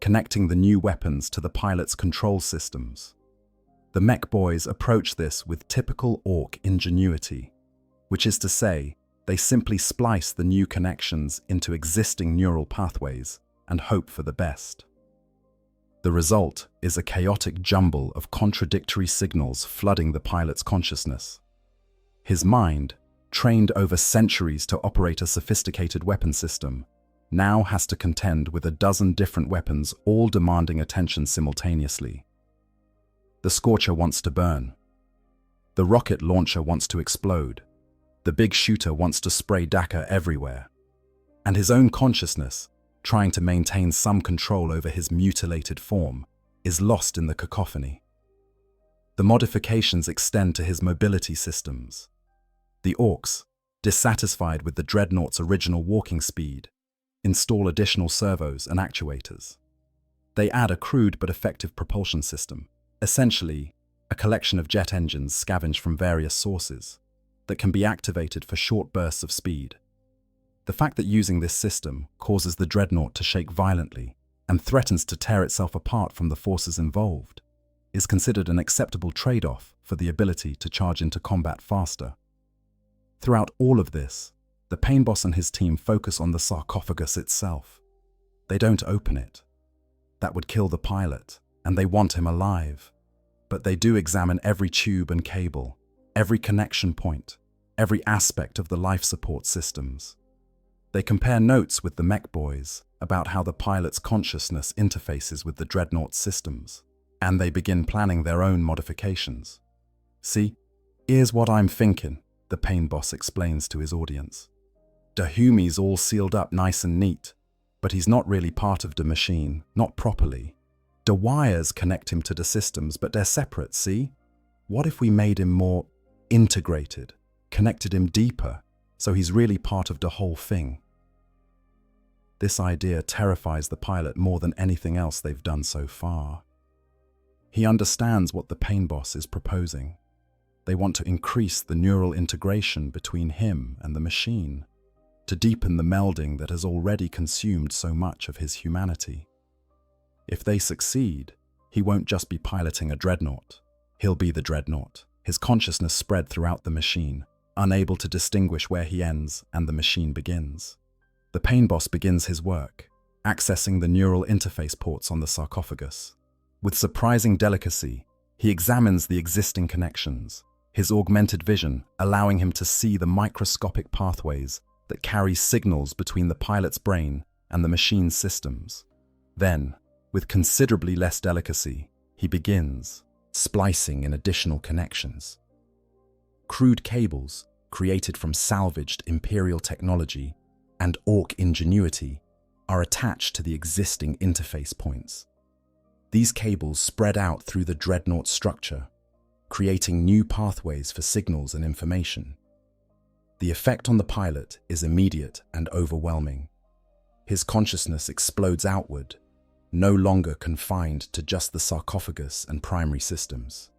connecting the new weapons to the pilot's control systems. The mech boys approach this with typical Ork ingenuity, which is to say, they simply splice the new connections into existing neural pathways and hope for the best. The result is a chaotic jumble of contradictory signals flooding the pilot's consciousness. His mind, trained over centuries to operate a sophisticated weapon system, now has to contend with a dozen different weapons all demanding attention simultaneously. The Scorcher wants to burn. The rocket launcher wants to explode. The big shooter wants to spray Daka everywhere. And his own consciousness, trying to maintain some control over his mutilated form, is lost in the cacophony. The modifications extend to his mobility systems. The Orks, dissatisfied with the Dreadnought's original walking speed, install additional servos and actuators. They add a crude but effective propulsion system, essentially a collection of jet engines scavenged from various sources, that can be activated for short bursts of speed. The fact that using this system causes the Dreadnought to shake violently and threatens to tear itself apart from the forces involved is considered an acceptable trade-off for the ability to charge into combat faster. Throughout all of this, the Pain Boss and his team focus on the sarcophagus itself. They don't open it. That would kill the pilot, and they want him alive. But they do examine every tube and cable, every connection point, every aspect of the life support systems. They compare notes with the mech boys about how the pilot's consciousness interfaces with the Dreadnought systems, and they begin planning their own modifications. "See, here's what I'm thinking," the Pain Boss explains to his audience. "The Humi's all sealed up nice and neat, but he's not really part of the machine, not properly. The wires connect him to the systems, but they're separate, see? What if we made him more integrated, connected him deeper, so he's really part of the whole thing?" This idea terrifies the pilot more than anything else they've done so far. He understands what the Pain Boss is proposing. They want to increase the neural integration between him and the machine, to deepen the melding that has already consumed so much of his humanity. If they succeed, he won't just be piloting a Dreadnought. He'll be the Dreadnought, his consciousness spread throughout the machine, unable to distinguish where he ends and the machine begins. The Pain Boss begins his work, accessing the neural interface ports on the sarcophagus. With surprising delicacy, he examines the existing connections, his augmented vision allowing him to see the microscopic pathways that carry signals between the pilot's brain and the machine's systems. Then, with considerably less delicacy, he begins splicing in additional connections. Crude cables, created from salvaged Imperial technology and Ork ingenuity, are attached to the existing interface points. These cables spread out through the Dreadnought structure, creating new pathways for signals and information. The effect on the pilot is immediate and overwhelming. His consciousness explodes outward, no longer confined to just the sarcophagus and primary systems.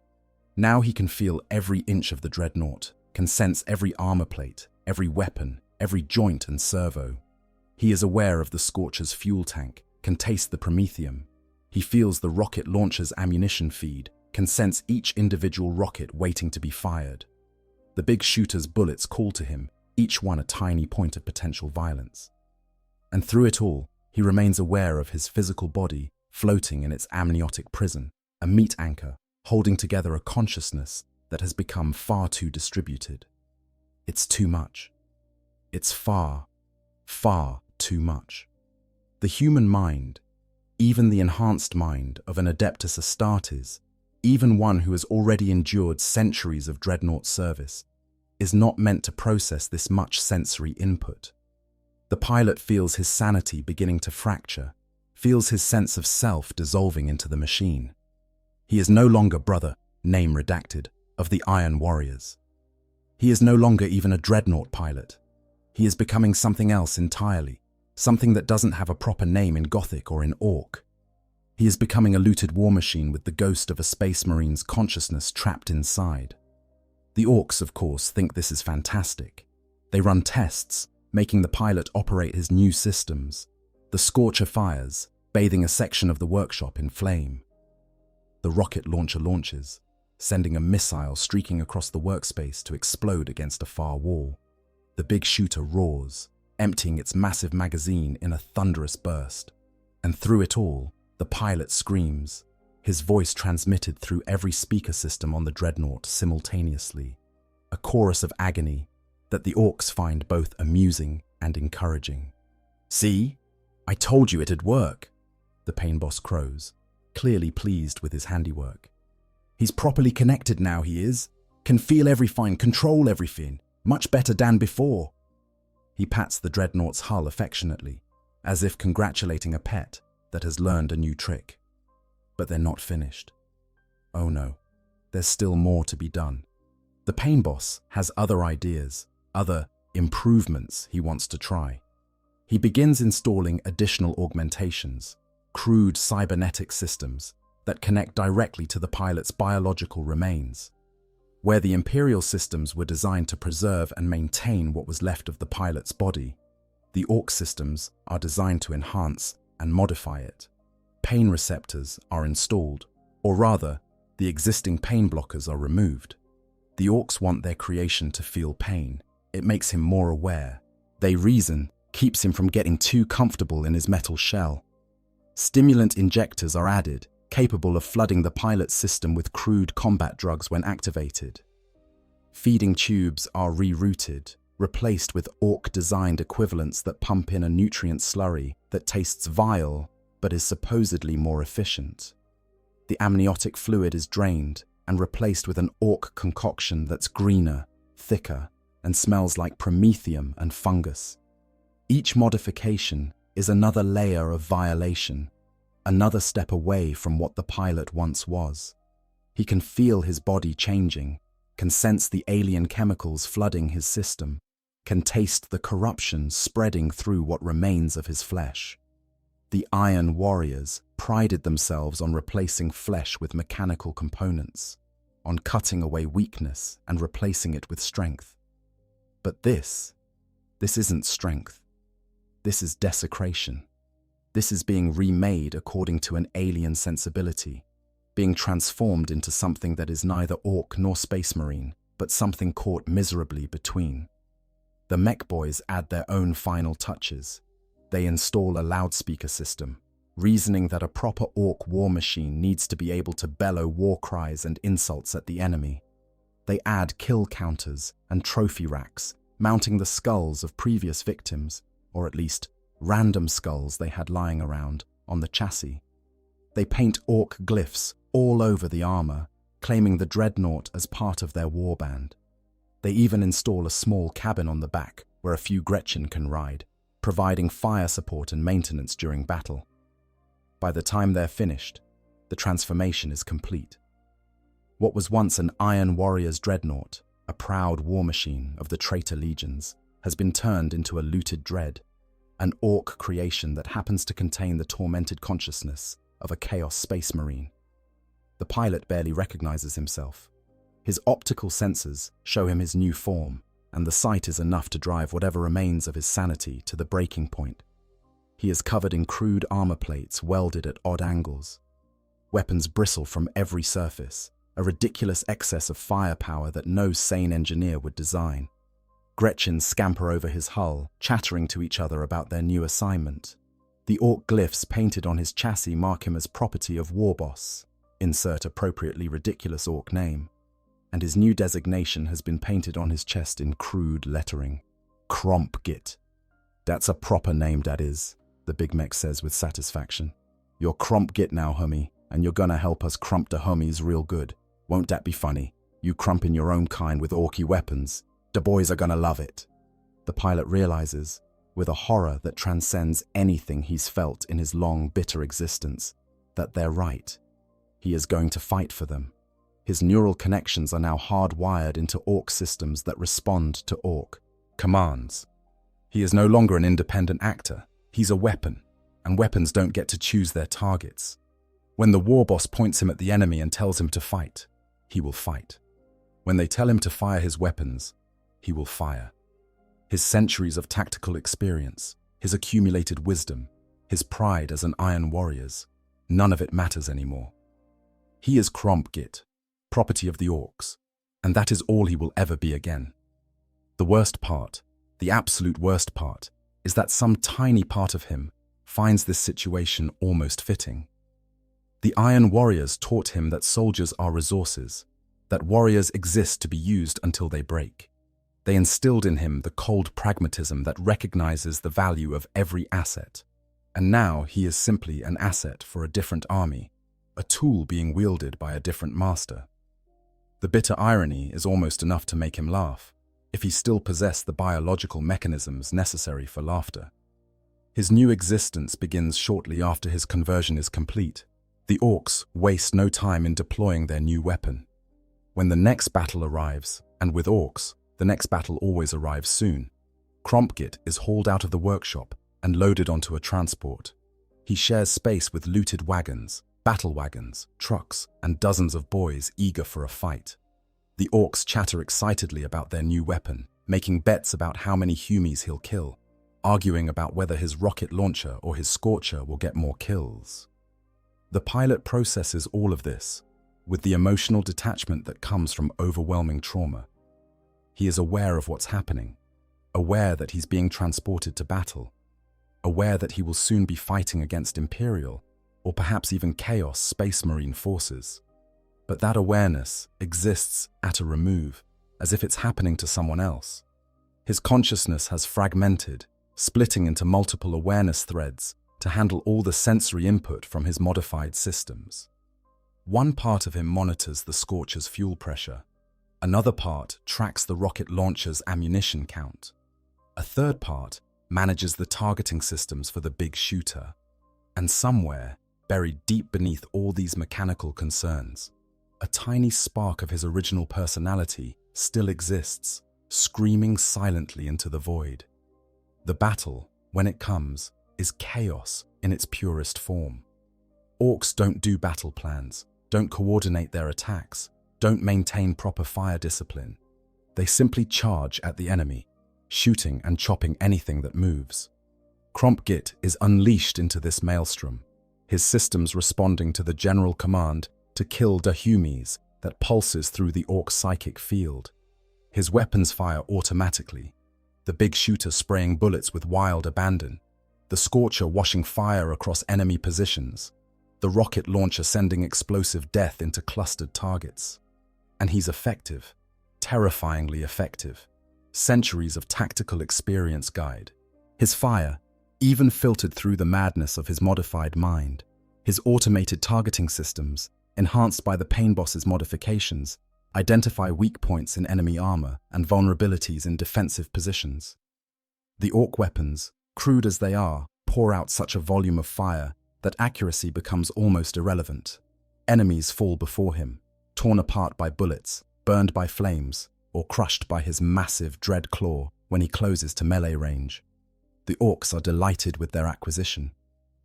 Now he can feel every inch of the Dreadnought, can sense every armor plate, every weapon, every joint and servo. He is aware of the Scorcher's fuel tank, can taste the promethium. He feels the rocket launcher's ammunition feed, can sense each individual rocket waiting to be fired. The big shooter's bullets call to him, each one a tiny point of potential violence. And through it all, he remains aware of his physical body floating in its amniotic prison, a meat anchor holding together a consciousness that has become far too distributed. It's too much. It's far, far too much. The human mind, even the enhanced mind of an Adeptus Astartes, even one who has already endured centuries of Dreadnought service, is not meant to process this much sensory input. The pilot feels his sanity beginning to fracture, feels his sense of self dissolving into the machine. He is no longer brother, name redacted, of the Iron Warriors. He is no longer even a Dreadnought pilot. He is becoming something else entirely, something that doesn't have a proper name in Gothic or in Ork. He is becoming a looted war machine with the ghost of a Space Marine's consciousness trapped inside. The Orks, of course, think this is fantastic. They run tests, making the pilot operate his new systems. The Scorcher fires, bathing a section of the workshop in flame. The rocket launcher launches, sending a missile streaking across the workspace to explode against a far wall. The big shooter roars, emptying its massive magazine in a thunderous burst. And through it all, the pilot screams, his voice transmitted through every speaker system on the Dreadnought simultaneously. A chorus of agony that the Orks find both amusing and encouraging. "See? I told you it'd work," the Pain Boss crows, clearly pleased with his handiwork. "He's properly connected now, he is. Can feel everything, control everything. Much better than before." He pats the Dreadnought's hull affectionately, as if congratulating a pet that has learned a new trick. But they're not finished. Oh no, there's still more to be done. The Pain Boss has other ideas, other improvements he wants to try. He begins installing additional augmentations, crude cybernetic systems that connect directly to the pilot's biological remains. Where the Imperial systems were designed to preserve and maintain what was left of the pilot's body, the Ork systems are designed to enhance and modify it. Pain receptors are installed, or rather, the existing pain blockers are removed. The Orks want their creation to feel pain. It makes him more aware. They reason, keeps him from getting too comfortable in his metal shell. Stimulant injectors are added, capable of flooding the pilot's system with crude combat drugs when activated. Feeding tubes are rerouted, replaced with Ork-designed equivalents that pump in a nutrient slurry that tastes vile but is supposedly more efficient. The amniotic fluid is drained and replaced with an Ork concoction that's greener, thicker, and smells like promethium and fungus. Each modification is another layer of violation, another step away from what the pilot once was. He can feel his body changing, can sense the alien chemicals flooding his system. can taste the corruption spreading through what remains of his flesh. The Iron Warriors prided themselves on replacing flesh with mechanical components, on cutting away weakness and replacing it with strength. But this isn't strength. This is desecration. This is being remade according to an alien sensibility, being transformed into something that is neither Ork nor Space Marine, but something caught miserably between. The mech boys add their own final touches. They install a loudspeaker system, reasoning that a proper Ork war machine needs to be able to bellow war cries and insults at the enemy. They add kill counters and trophy racks, mounting the skulls of previous victims, or at least random skulls they had lying around, on the chassis. They paint Ork glyphs all over the armor, claiming the Dreadnought as part of their warband. They even install a small cabin on the back where a few Gretchen can ride, providing fire support and maintenance during battle. By the time they're finished, the transformation is complete. What was once an Iron Warrior's Dreadnought, a proud war machine of the traitor legions, has been turned into a looted dread, an Ork creation that happens to contain the tormented consciousness of a Chaos Space Marine. The pilot barely recognizes himself. His optical sensors show him his new form, and the sight is enough to drive whatever remains of his sanity to the breaking point. He is covered in crude armor plates welded at odd angles. Weapons bristle from every surface, a ridiculous excess of firepower that no sane engineer would design. Gretchens scamper over his hull, chattering to each other about their new assignment. The Ork glyphs painted on his chassis mark him as property of Warboss, insert appropriately ridiculous Ork name, and his new designation has been painted on his chest in crude lettering. Krompgit. That's a proper name, that is, the Big Mech says with satisfaction. You're Krompgit now, homie, and you're gonna help us crump the homies real good. Won't that be funny? You crumping your own kind with Orky weapons. The boys are gonna love it. The pilot realizes, with a horror that transcends anything he's felt in his long, bitter existence, that they're right. He is going to fight for them. His neural connections are now hardwired into Ork systems that respond to Ork commands. He is no longer an independent actor. He's a weapon, and weapons don't get to choose their targets. When the war boss points him at the enemy and tells him to fight, he will fight. When they tell him to fire his weapons, he will fire. His centuries of tactical experience, his accumulated wisdom, his pride as an Iron Warrior's, none of it matters anymore. He is Krompgit, property of the Orks, and that is all he will ever be again. The worst part, the absolute worst part, is that some tiny part of him finds this situation almost fitting. The Iron Warriors taught him that soldiers are resources, that warriors exist to be used until they break. They instilled in him the cold pragmatism that recognizes the value of every asset. And now he is simply an asset for a different army, a tool being wielded by a different master. The bitter irony is almost enough to make him laugh, if he still possessed the biological mechanisms necessary for laughter. His new existence begins shortly after his conversion is complete. The Orks waste no time in deploying their new weapon. When the next battle arrives, and with Orks, the next battle always arrives soon, Krompgit is hauled out of the workshop and loaded onto a transport. He shares space with looted wagons, battle wagons, trucks, and dozens of boys eager for a fight. The Orks chatter excitedly about their new weapon, making bets about how many humies he'll kill, arguing about whether his rocket launcher or his scorcher will get more kills. The pilot processes all of this with the emotional detachment that comes from overwhelming trauma. He is aware of what's happening, aware that he's being transported to battle, aware that he will soon be fighting against Imperial, or perhaps even Chaos Space Marine forces. But that awareness exists at a remove, as if it's happening to someone else. His consciousness has fragmented, splitting into multiple awareness threads to handle all the sensory input from his modified systems. One part of him monitors the Scorcher's fuel pressure. Another part tracks the rocket launcher's ammunition count. A third part manages the targeting systems for the big shooter. And somewhere, buried deep beneath all these mechanical concerns, a tiny spark of his original personality still exists, screaming silently into the void. The battle, when it comes, is chaos in its purest form. Orks don't do battle plans, don't coordinate their attacks, don't maintain proper fire discipline. They simply charge at the enemy, shooting and chopping anything that moves. Krompgit is unleashed into this maelstrom, his systems responding to the general command to kill Dahumes that pulses through the Orc psychic field. His weapons fire automatically, the big shooter spraying bullets with wild abandon, the Scorcher washing fire across enemy positions, the rocket launcher sending explosive death into clustered targets. And he's effective, terrifyingly effective. Centuries of tactical experience guide. His fire, even filtered through the madness of his modified mind, his automated targeting systems, enhanced by the Pain Boss's modifications, identify weak points in enemy armor and vulnerabilities in defensive positions. The Orc weapons, crude as they are, pour out such a volume of fire that accuracy becomes almost irrelevant. Enemies fall before him, torn apart by bullets, burned by flames, or crushed by his massive dread claw when he closes to melee range. The Orcs are delighted with their acquisition.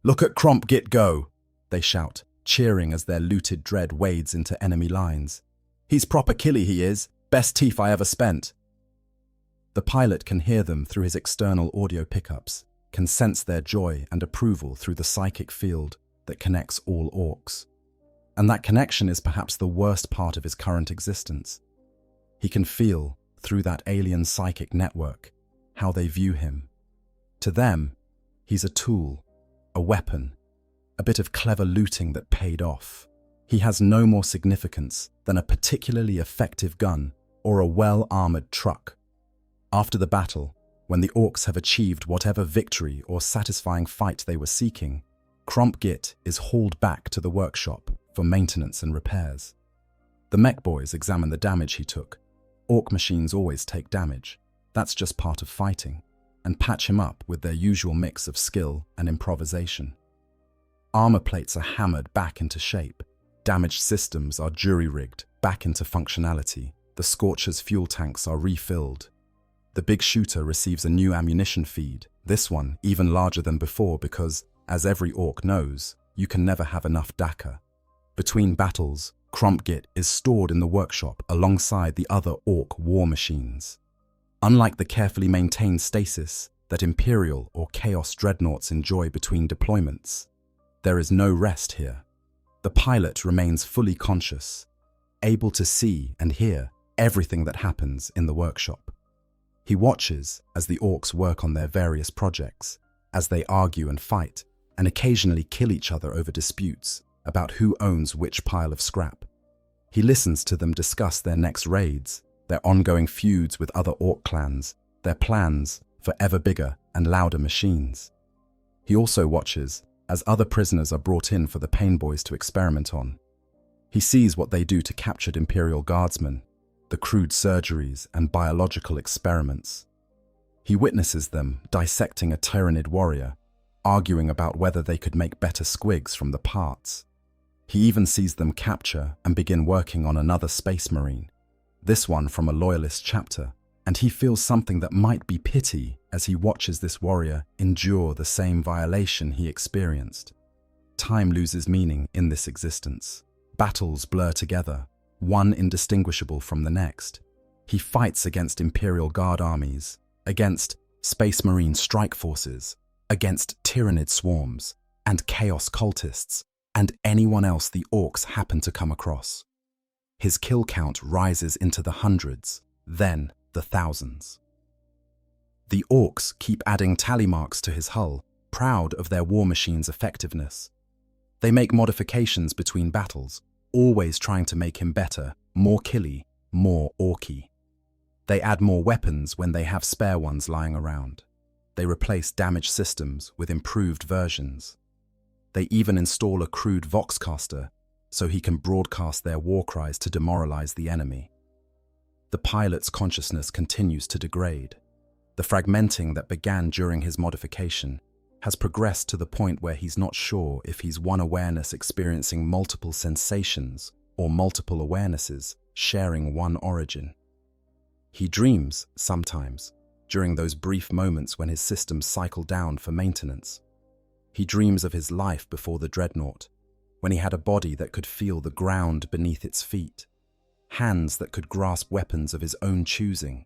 "Look at Krompgit go!" they shout, cheering as their looted dread wades into enemy lines. "He's proper killy, he is. Best teeth I ever spent." The pilot can hear them through his external audio pickups, can sense their joy and approval through the psychic field that connects all Orcs. And that connection is perhaps the worst part of his current existence. He can feel, through that alien psychic network, how they view him. To them, he's a tool, a weapon, a bit of clever looting that paid off. He has no more significance than a particularly effective gun or a well-armored truck. After the battle, when the Orcs have achieved whatever victory or satisfying fight they were seeking, Krompgit is hauled back to the workshop for maintenance and repairs. The mech boys examine the damage he took. Orc machines always take damage. That's just part of fighting, and patch him up with their usual mix of skill and improvisation. Armor plates are hammered back into shape. Damaged systems are jury-rigged back into functionality. The Scorcher's fuel tanks are refilled. The big shooter receives a new ammunition feed, this one even larger than before because, as every Orc knows, you can never have enough Daka. Between battles, Krompgit is stored in the workshop alongside the other Orc war machines. Unlike the carefully maintained stasis that Imperial or Chaos Dreadnoughts enjoy between deployments, there is no rest here. The pilot remains fully conscious, able to see and hear everything that happens in the workshop. He watches as the Orcs work on their various projects, as they argue and fight, and occasionally kill each other over disputes about who owns which pile of scrap. He listens to them discuss their next raids, their ongoing feuds with other Orc clans, their plans for ever bigger and louder machines. He also watches as other prisoners are brought in for the Pain Boys to experiment on. He sees what they do to captured Imperial guardsmen, the crude surgeries and biological experiments. He witnesses them dissecting a Tyrannid warrior, arguing about whether they could make better squigs from the parts. He even sees them capture and begin working on another Space Marine, this one from a Loyalist chapter, and he feels something that might be pity as he watches this warrior endure the same violation he experienced. Time loses meaning in this existence. Battles blur together, one indistinguishable from the next. He fights against Imperial Guard armies, against Space Marine strike forces, against Tyrannid swarms, and Chaos cultists, and anyone else the Orcs happen to come across. His kill count rises into the hundreds, then the thousands. The Orcs keep adding tally marks to his hull, proud of their war machine's effectiveness. They make modifications between battles, always trying to make him better, more killy, more orky. They add more weapons when they have spare ones lying around. They replace damaged systems with improved versions. They even install a crude voxcaster so he can broadcast their war cries to demoralize the enemy. The pilot's consciousness continues to degrade. The fragmenting that began during his modification has progressed to the point where he's not sure if he's one awareness experiencing multiple sensations or multiple awarenesses sharing one origin. He dreams, sometimes, during those brief moments when his systems cycle down for maintenance. He dreams of his life before the Dreadnought, when he had a body that could feel the ground beneath its feet, hands that could grasp weapons of his own choosing,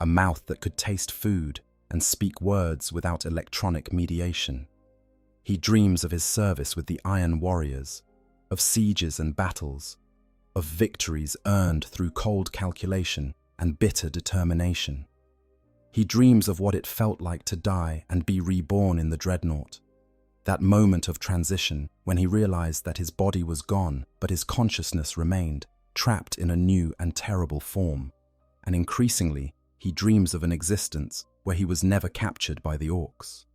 a mouth that could taste food and speak words without electronic mediation. He dreams of his service with the Iron Warriors, of sieges and battles, of victories earned through cold calculation and bitter determination. He dreams of what it felt like to die and be reborn in the Dreadnought. That moment of transition when he realized that his body was gone, but his consciousness remained, trapped in a new and terrible form. And increasingly, he dreams of an existence where he was never captured by the Orks.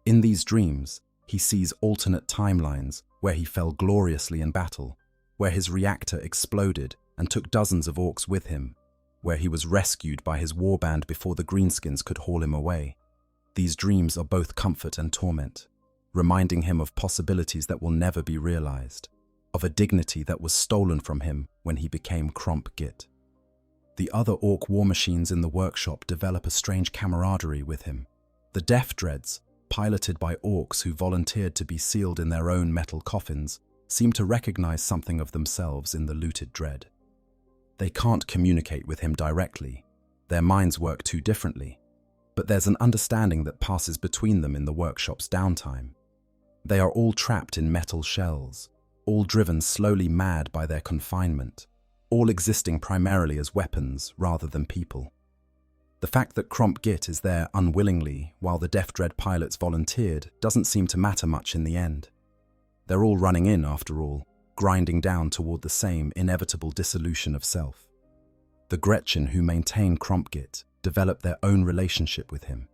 In these dreams, he sees alternate timelines where he fell gloriously in battle, where his reactor exploded and took dozens of Orks with him, where he was rescued by his warband before the Greenskins could haul him away. These dreams are both comfort and torment, reminding him of possibilities that will never be realized, of a dignity that was stolen from him when he became Cromp Git. The other Ork war machines in the workshop develop a strange camaraderie with him. The Death Dreads, piloted by Orks who volunteered to be sealed in their own metal coffins, seem to recognize something of themselves in the looted Dread. They can't communicate with him directly, their minds work too differently, but there's an understanding that passes between them in the workshop's downtime. They are all trapped in metal shells, all driven slowly mad by their confinement, all existing primarily as weapons rather than people. The fact that Cromp Git is there unwillingly while the Death Dread pilots volunteered doesn't seem to matter much in the end. They're all running in, after all, grinding down toward the same inevitable dissolution of self. The Gretchen who maintain Cromp Git develop their own relationship with him.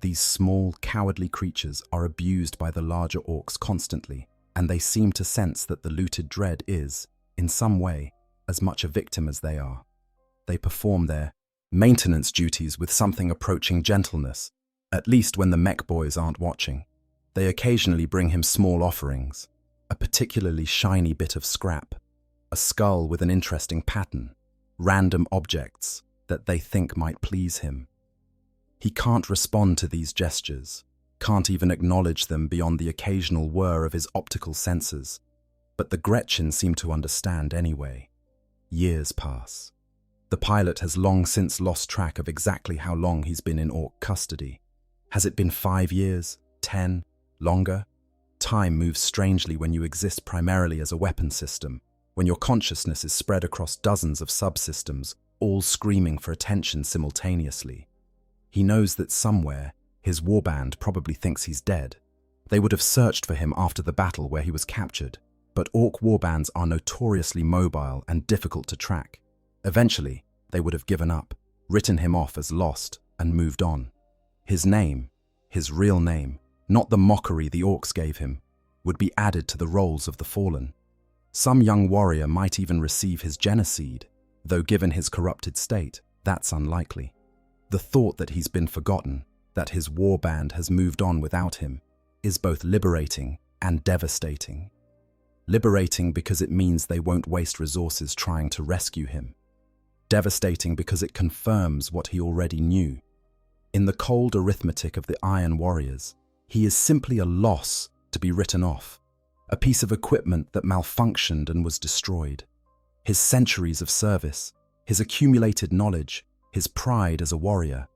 These small, cowardly creatures are abused by the larger Orks constantly, and they seem to sense that the looted Dread is, in some way, as much a victim as they are. They perform their maintenance duties with something approaching gentleness, at least when the mech boys aren't watching. They occasionally bring him small offerings, a particularly shiny bit of scrap, a skull with an interesting pattern, random objects that they think might please him. He can't respond to these gestures, can't even acknowledge them beyond the occasional whir of his optical sensors, but the Gretchen seem to understand anyway. Years pass. The pilot has long since lost track of exactly how long he's been in Ork custody. Has it been 5 years, 10, longer? Time moves strangely when you exist primarily as a weapon system, when your consciousness is spread across dozens of subsystems, all screaming for attention simultaneously. He knows that somewhere, his warband probably thinks he's dead. They would have searched for him after the battle where he was captured, but Ork warbands are notoriously mobile and difficult to track. Eventually, they would have given up, written him off as lost, and moved on. His name, his real name, not the mockery the Orks gave him, would be added to the rolls of the fallen. Some young warrior might even receive his genocide, though given his corrupted state, that's unlikely. The thought that he's been forgotten, that his warband has moved on without him, is both liberating and devastating. Liberating because it means they won't waste resources trying to rescue him. Devastating because it confirms what he already knew. In the cold arithmetic of the Iron Warriors, he is simply a loss to be written off, a piece of equipment that malfunctioned and was destroyed. His centuries of service, his accumulated knowledge, his pride as a warrior,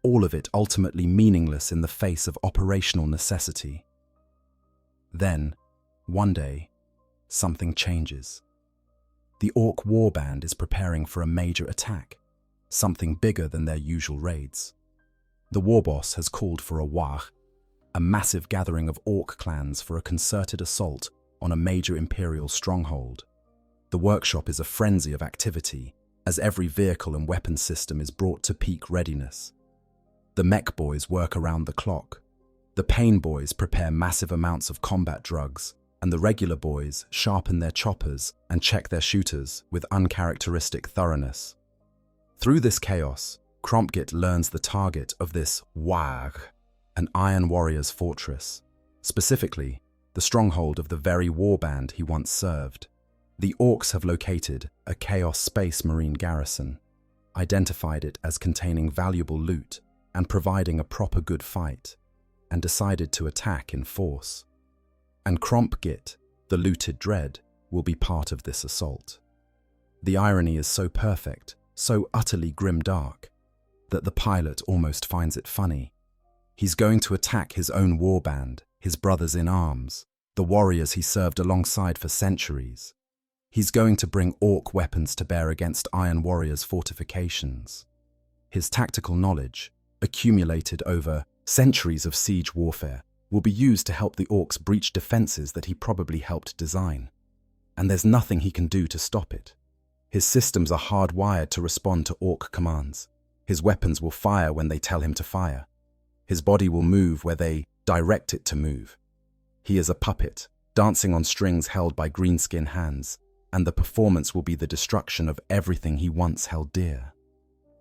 all of it ultimately meaningless in the face of operational necessity. Then, one day, something changes. The Ork warband is preparing for a major attack, something bigger than their usual raids. The warboss has called for a war, a massive gathering of Ork clans for a concerted assault on a major Imperial stronghold. The workshop is a frenzy of activity, as every vehicle and weapon system is brought to peak readiness. The mech boys work around the clock. The pain boys prepare massive amounts of combat drugs, and the regular boys sharpen their choppers and check their shooters with uncharacteristic thoroughness. Through this chaos, Cromp Git learns the target of this war, an Iron Warrior's fortress, specifically the stronghold of the very warband he once served. The Orks have located a Chaos Space Marine garrison. identified it as containing valuable loot and providing a proper good fight, and decided to attack in force. And Krompgit, the looted dread, will be part of this assault. The irony is so perfect, so utterly grimdark, that the pilot almost finds it funny. He's going to attack his own warband, his brothers in arms, the warriors he served alongside for centuries. He's going to bring orc weapons to bear against Iron Warrior's fortifications. His tactical knowledge, accumulated over centuries of siege warfare, will be used to help the orcs breach defenses that he probably helped design. And there's nothing he can do to stop it. His systems are hardwired to respond to orc commands. His weapons will fire when they tell him to fire. His body will move where they direct it to move. He is a puppet, dancing on strings held by greenskin hands, and the performance will be the destruction of everything he once held dear.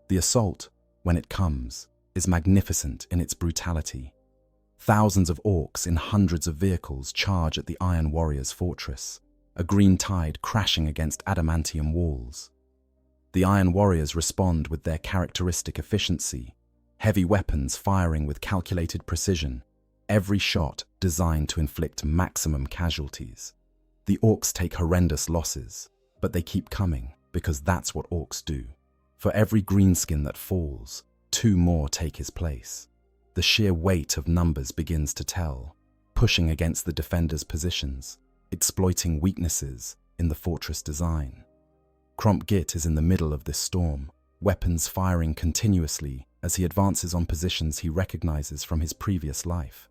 The assault, when it comes, is magnificent in its brutality. Thousands of orcs in hundreds of vehicles charge at the Iron Warrior's fortress, a green tide crashing against adamantium walls. The Iron Warriors respond with their characteristic efficiency, heavy weapons firing with calculated precision, every shot designed to inflict maximum casualties. The orcs take horrendous losses, but they keep coming because that's what orcs do. For every greenskin that falls, 2 more take his place. The sheer weight of numbers begins to tell, pushing against the defenders' positions, exploiting weaknesses in the fortress design. Krompgit is in the middle of this storm, weapons firing continuously as he advances on positions he recognizes from his previous life.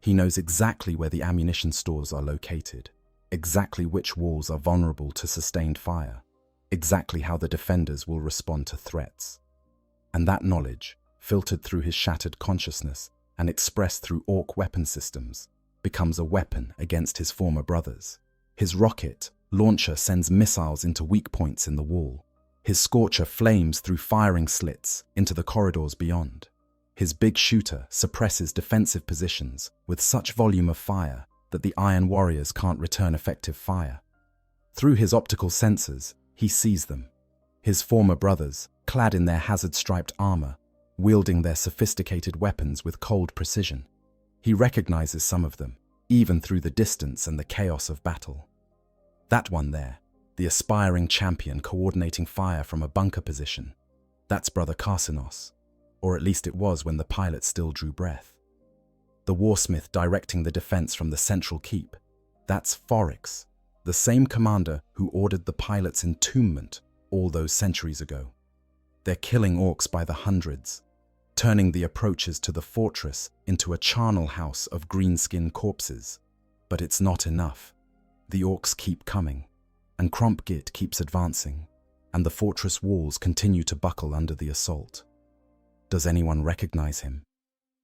He knows exactly where the ammunition stores are located, exactly which walls are vulnerable to sustained fire, exactly how the defenders will respond to threats. And that knowledge, filtered through his shattered consciousness and expressed through orc weapon systems, becomes a weapon against his former brothers. His rocket launcher sends missiles into weak points in the wall. His scorcher flames through firing slits into the corridors beyond. His big shooter suppresses defensive positions with such volume of fire that the Iron Warriors can't return effective fire. Through his optical sensors, he sees them. His former brothers, clad in their hazard-striped armor, wielding their sophisticated weapons with cold precision. He recognizes some of them, even through the distance and the chaos of battle. That one there, the aspiring champion coordinating fire from a bunker position, that's Brother Carcinos, or at least it was when the pilot still drew breath. The warsmith directing the defense from the central keep, that's Orks, the same commander who ordered the pilot's entombment all those centuries ago. They're killing orcs by the hundreds, turning the approaches to the fortress into a charnel house of greenskin corpses. But it's not enough. The orcs keep coming, and Krompgit keeps advancing, and the fortress walls continue to buckle under the assault. Does anyone recognize him?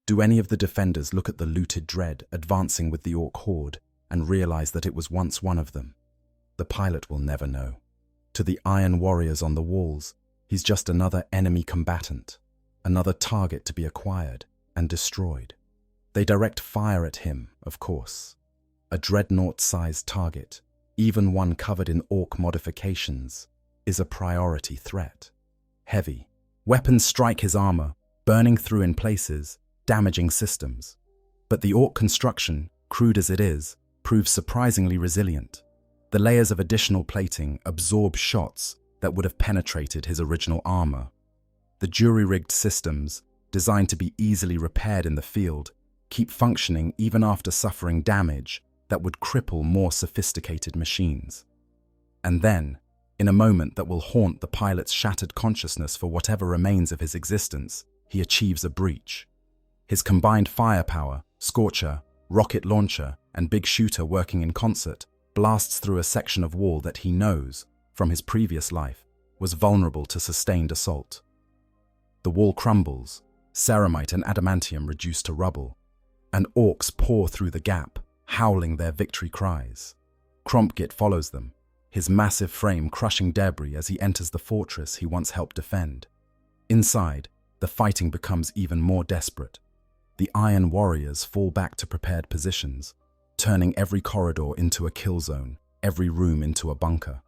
Do any of the defenders look at the looted dread advancing with the orc horde and realize that it was once one of them? The pilot will never know. To the Iron Warriors on the walls, he's just another enemy combatant, another target to be acquired and destroyed. They direct fire at him, of course. A Dreadnought-sized target, even one covered in orc modifications, is a priority threat. Heavy. Weapons strike his armor, burning through in places, damaging systems. But the orc construction, crude as it is, proves surprisingly resilient. The layers of additional plating absorb shots that would have penetrated his original armor. The jury-rigged systems, designed to be easily repaired in the field, keep functioning even after suffering damage that would cripple more sophisticated machines. And then, in a moment that will haunt the pilot's shattered consciousness for whatever remains of his existence, he achieves a breach. His combined firepower, scorcher, rocket launcher, and big shooter working in concert, blasts through a section of wall that he knows, from his previous life, was vulnerable to sustained assault. The wall crumbles, ceramite and adamantium reduced to rubble, and orcs pour through the gap, howling their victory cries. Krompgit follows them, his massive frame crushing debris as he enters the fortress he once helped defend. Inside, the fighting becomes even more desperate. The Iron Warriors fall back to prepared positions, turning every corridor into a kill zone, every room into a bunker.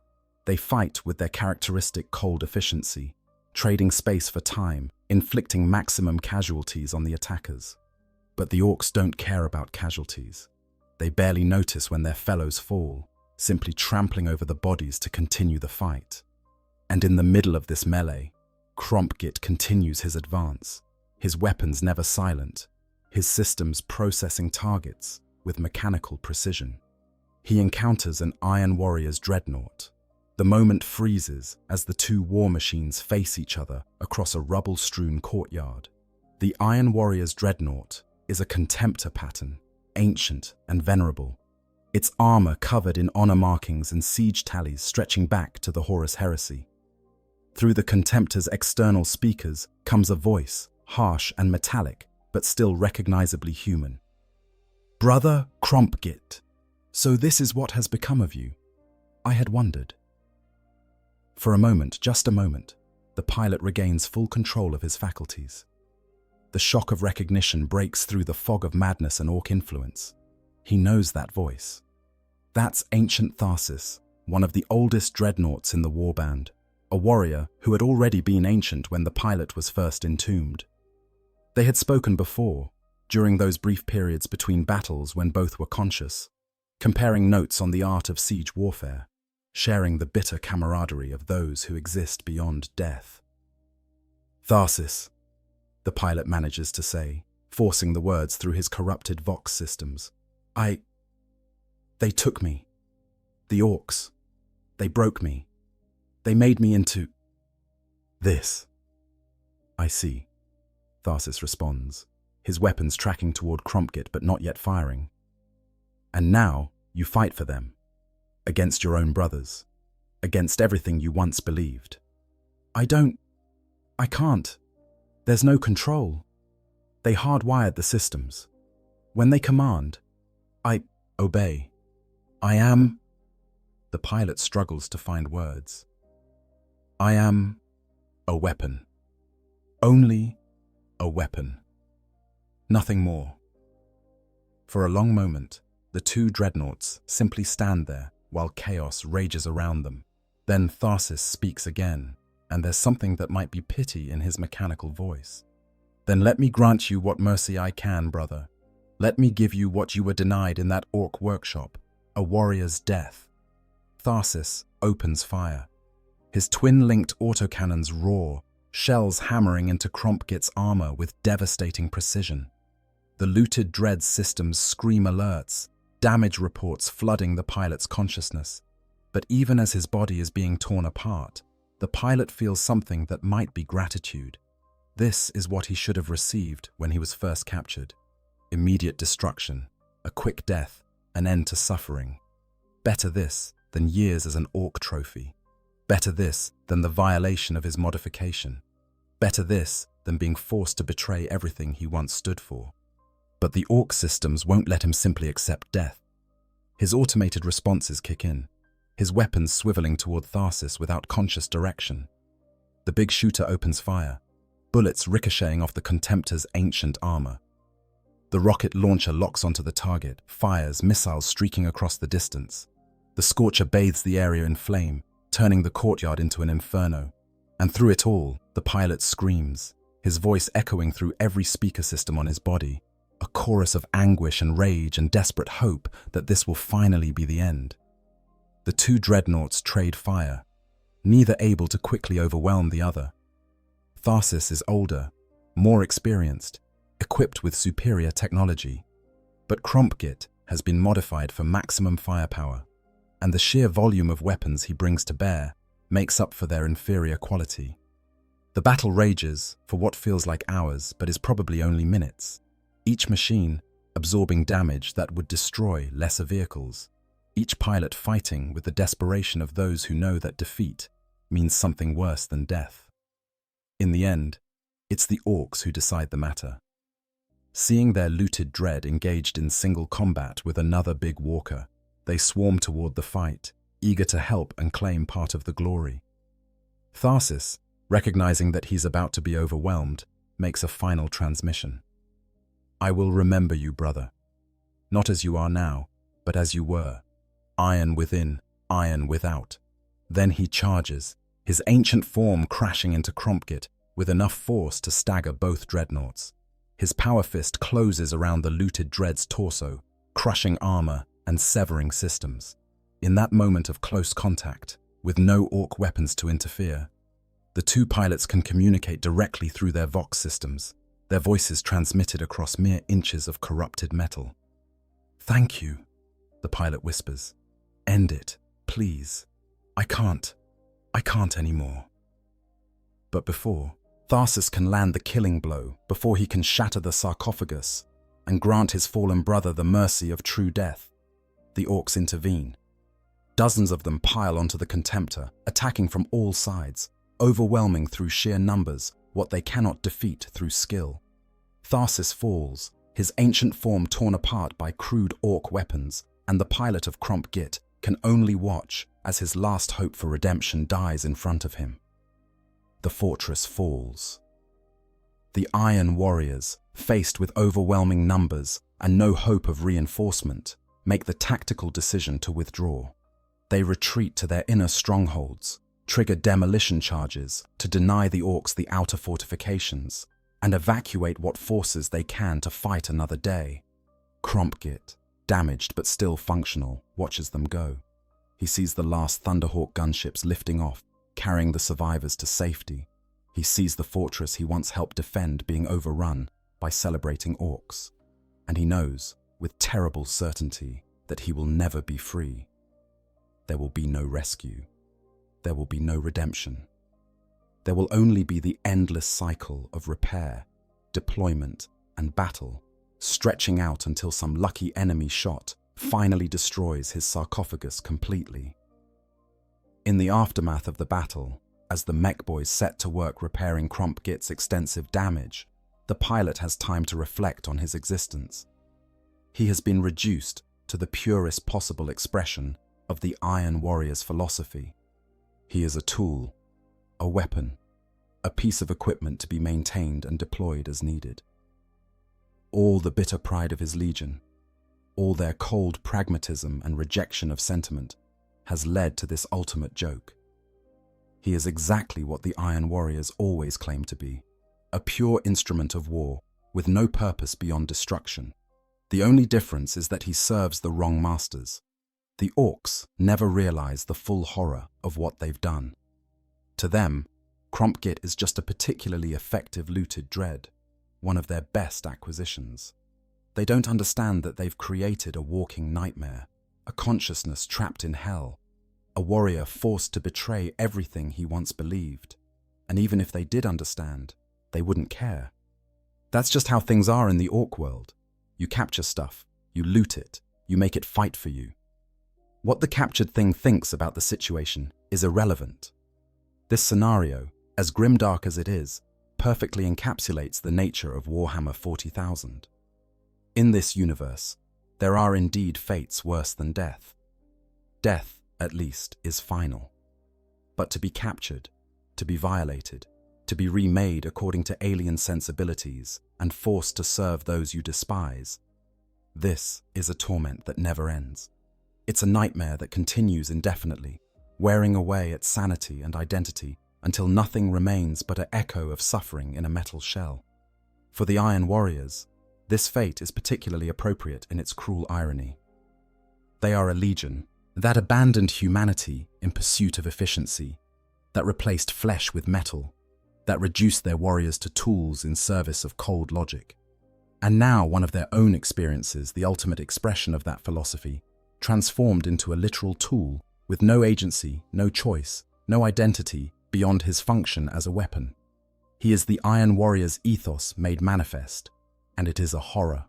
They fight with their characteristic cold efficiency, trading space for time, inflicting maximum casualties on the attackers. But the Orks don't care about casualties. They barely notice when their fellows fall, simply trampling over the bodies to continue the fight. And in the middle of this melee, Krompgit continues his advance, his weapons never silent, his systems processing targets with mechanical precision. He encounters an Iron Warrior's Dreadnought. The moment freezes as the two war machines face each other across a rubble-strewn courtyard. The Iron Warrior's Dreadnought is a Contemptor pattern, ancient and venerable, its armor covered in honor markings and siege tallies stretching back to the Horus Heresy. Through the Contemptor's external speakers comes a voice, harsh and metallic, but still recognizably human. "Brother Krompgit, so this is what has become of you. I had wondered." For a moment, just a moment, the pilot regains full control of his faculties. The shock of recognition breaks through the fog of madness and Ork influence. He knows that voice. That's ancient Tharsis, one of the oldest dreadnoughts in the warband, a warrior who had already been ancient when the pilot was first entombed. They had spoken before, during those brief periods between battles when both were conscious, comparing notes on the art of siege warfare, sharing the bitter camaraderie of those who exist beyond death. "Tharsis," the pilot manages to say, forcing the words through his corrupted Vox systems. They took me. The Orks. They broke me. They made me into this." "I see," Tharsis responds, his weapons tracking toward Krompgit but not yet firing. "And now you fight for them, against your own brothers, against everything you once believed." I can't. There's no control. They hardwired the systems. When they command, I obey. I am..." The pilot struggles to find words. "I am a weapon. Only a weapon. Nothing more." For a long moment, the two dreadnoughts simply stand there while chaos rages around them. Then Tharsis speaks again, and there's something that might be pity in his mechanical voice. "Then let me grant you what mercy I can, brother. Let me give you what you were denied in that Ork workshop, a warrior's death." Tharsis opens fire. His twin-linked autocannons roar, shells hammering into Krompgit's armor with devastating precision. The looted Dread systems scream alerts, damage reports flooding the pilot's consciousness. But even as his body is being torn apart, the pilot feels something that might be gratitude. This is what he should have received when he was first captured. Immediate destruction, a quick death, an end to suffering. Better this than years as an Ork trophy. Better this than the violation of his modification. Better this than being forced to betray everything he once stood for. But the Ork systems won't let him simply accept death. His automated responses kick in, his weapons swiveling toward Tharsis without conscious direction. The big shooter opens fire, bullets ricocheting off the Contemptor's ancient armor. The rocket launcher locks onto the target, fires, missiles streaking across the distance. The Scorcher bathes the area in flame, turning the courtyard into an inferno. And through it all, the pilot screams, his voice echoing through every speaker system on his body, a chorus of anguish and rage and desperate hope that this will finally be the end. The two dreadnoughts trade fire, neither able to quickly overwhelm the other. Tharsis is older, more experienced, equipped with superior technology, but Krompgit has been modified for maximum firepower, and the sheer volume of weapons he brings to bear makes up for their inferior quality. The battle rages for what feels like hours but is probably only minutes, each machine absorbing damage that would destroy lesser vehicles, each pilot fighting with the desperation of those who know that defeat means something worse than death. In the end, it's the Orks who decide the matter. Seeing their looted Dread engaged in single combat with another big walker, they swarm toward the fight, eager to help and claim part of the glory. Tharsis, recognizing that he's about to be overwhelmed, makes a final transmission. "I will remember you, brother. Not as you are now, but as you were. Iron within, iron without." Then he charges, his ancient form crashing into Krompgit with enough force to stagger both dreadnoughts. His power fist closes around the looted dread's torso, crushing armor and severing systems. In that moment of close contact, with no Ork weapons to interfere, the two pilots can communicate directly through their Vox systems, their voices transmitted across mere inches of corrupted metal. "Thank you," the pilot whispers. "End it, please. I can't anymore." But before, Tharsis can land the killing blow, before he can shatter the sarcophagus and grant his fallen brother the mercy of true death, the Orks intervene. Dozens of them pile onto the Contemptor, attacking from all sides, overwhelming through sheer numbers what they cannot defeat through skill. Tharsis falls, his ancient form torn apart by crude Ork weapons, and the pilot of Krompgit can only watch as his last hope for redemption dies in front of him. The fortress falls. The Iron Warriors, faced with overwhelming numbers and no hope of reinforcement, make the tactical decision to withdraw. They retreat to their inner strongholds, trigger demolition charges to deny the Orks the outer fortifications, and evacuate what forces they can to fight another day. Krompgit, damaged but still functional, watches them go. He sees the last Thunderhawk gunships lifting off, carrying the survivors to safety. He sees the fortress he once helped defend being overrun by celebrating Orks. And he knows, with terrible certainty, that he will never be free. There will be no rescue. There will be no redemption. There will only be the endless cycle of repair, deployment, and battle, stretching out until some lucky enemy shot finally destroys his sarcophagus completely. In the aftermath of the battle, as the mech boys set to work repairing Krompgit's extensive damage, the pilot has time to reflect on his existence. He has been reduced to the purest possible expression of the Iron Warrior's philosophy. He is a tool, a weapon, a piece of equipment to be maintained and deployed as needed. All the bitter pride of his legion, all their cold pragmatism and rejection of sentiment, has led to this ultimate joke. He is exactly what the Iron Warriors always claimed to be, a pure instrument of war with no purpose beyond destruction. The only difference is that he serves the wrong masters. The Orks never realize the full horror of what they've done. To them, Krompgit is just a particularly effective looted dread, one of their best acquisitions. They don't understand that they've created a walking nightmare, a consciousness trapped in hell, a warrior forced to betray everything he once believed. And even if they did understand, they wouldn't care. That's just how things are in the Ork world. You capture stuff, you loot it, you make it fight for you. What the captured thing thinks about the situation is irrelevant. This scenario, as grimdark as it is, perfectly encapsulates the nature of Warhammer 40,000. In this universe, there are indeed fates worse than death. Death, at least, is final. But to be captured, to be violated, to be remade according to alien sensibilities and forced to serve those you despise, this is a torment that never ends. It's a nightmare that continues indefinitely, wearing away at sanity and identity until nothing remains but an echo of suffering in a metal shell. For the Iron Warriors, this fate is particularly appropriate in its cruel irony. They are a legion that abandoned humanity in pursuit of efficiency, that replaced flesh with metal, that reduced their warriors to tools in service of cold logic. And now one of their own experiences, the ultimate expression of that philosophy, transformed into a literal tool with no agency, no choice, no identity beyond his function as a weapon. He is the Iron Warrior's ethos made manifest, and it is a horror.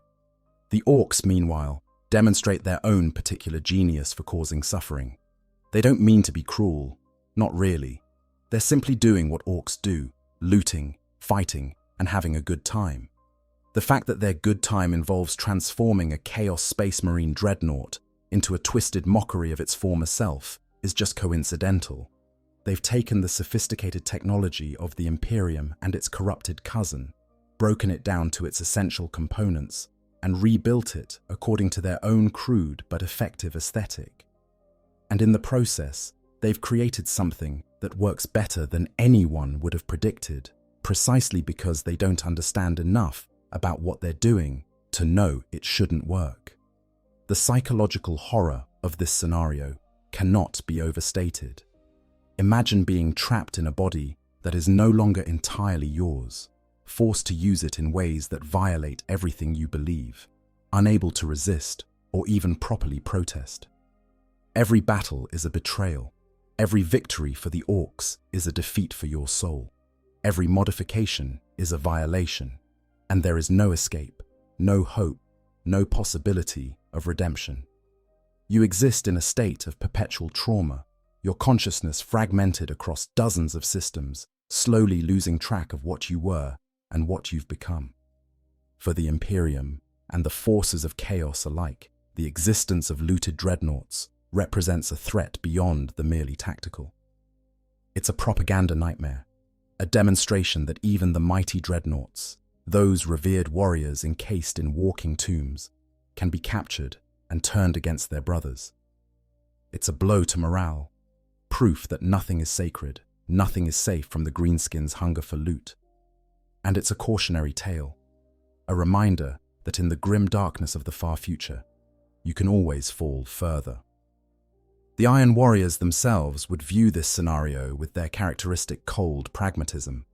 The Orks, meanwhile, demonstrate their own particular genius for causing suffering. They don't mean to be cruel, not really. They're simply doing what Orks do, looting, fighting, and having a good time. The fact that their good time involves transforming a Chaos Space Marine Dreadnought into a twisted mockery of its former self is just coincidental. They've taken the sophisticated technology of the Imperium and its corrupted cousin, broken it down to its essential components, and rebuilt it according to their own crude but effective aesthetic. And in the process, they've created something that works better than anyone would have predicted, precisely because they don't understand enough about what they're doing to know it shouldn't work. The psychological horror of this scenario cannot be overstated. Imagine being trapped in a body that is no longer entirely yours, forced to use it in ways that violate everything you believe, unable to resist or even properly protest. Every battle is a betrayal. Every victory for the Orks is a defeat for your soul. Every modification is a violation, and there is no escape, no hope, no possibility of redemption. You exist in a state of perpetual trauma, your consciousness fragmented across dozens of systems, slowly losing track of what you were and what you've become. For the Imperium and the forces of chaos alike, the existence of looted dreadnoughts represents a threat beyond the merely tactical. It's a propaganda nightmare, a demonstration that even the mighty dreadnoughts, those revered warriors encased in walking tombs, can be captured and turned against their brothers. It's a blow to morale, proof that nothing is sacred, nothing is safe from the greenskins' hunger for loot. And it's a cautionary tale, a reminder that in the grim darkness of the far future, you can always fall further. The Iron Warriors themselves would view this scenario with their characteristic cold pragmatism.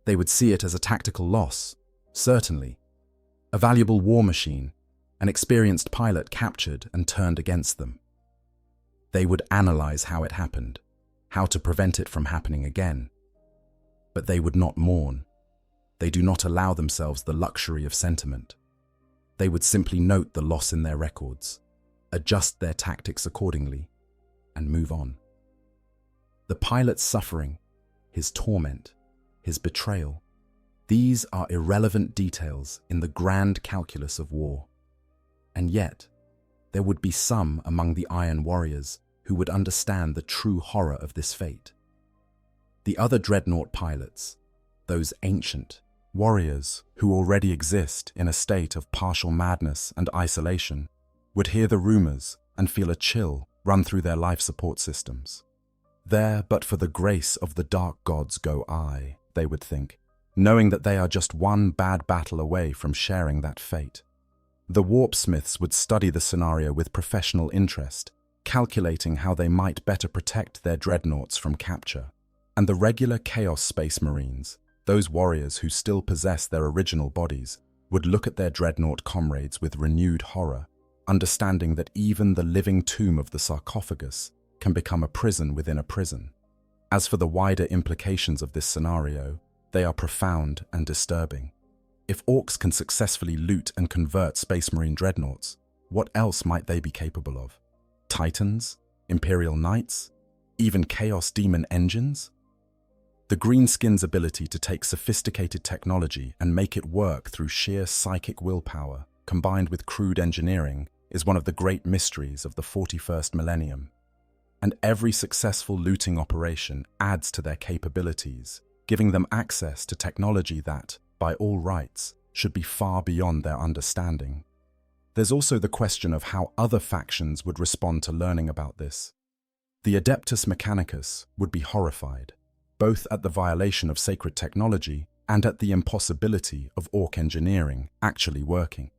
They would see it as a tactical loss, certainly, a valuable war machine, an experienced pilot captured and turned against them. They would analyze how it happened, how to prevent it from happening again. But they would not mourn. They do not allow themselves the luxury of sentiment. They would simply note the loss in their records, adjust their tactics accordingly, and move on. The pilot's suffering, his torment, his betrayal, these are irrelevant details in the grand calculus of war. And yet, there would be some among the Iron Warriors who would understand the true horror of this fate. The other dreadnought pilots, those ancient warriors who already exist in a state of partial madness and isolation, would hear the rumors and feel a chill run through their life support systems. There, but for the grace of the dark gods go I, they would think, knowing that they are just one bad battle away from sharing that fate. The warpsmiths would study the scenario with professional interest, calculating how they might better protect their dreadnoughts from capture. And the regular Chaos Space Marines, those warriors who still possess their original bodies, would look at their dreadnought comrades with renewed horror, understanding that even the living tomb of the sarcophagus can become a prison within a prison. As for the wider implications of this scenario, they are profound and disturbing. If Orks can successfully loot and convert Space Marine dreadnoughts, what else might they be capable of? Titans? Imperial Knights? Even Chaos Demon engines? The Greenskins' ability to take sophisticated technology and make it work through sheer psychic willpower, combined with crude engineering, is one of the great mysteries of the 41st millennium. And every successful looting operation adds to their capabilities, giving them access to technology that, by all rights, should be far beyond their understanding. There's also the question of how other factions would respond to learning about this. The Adeptus Mechanicus would be horrified, both at the violation of sacred technology and at the impossibility of Ork engineering actually working.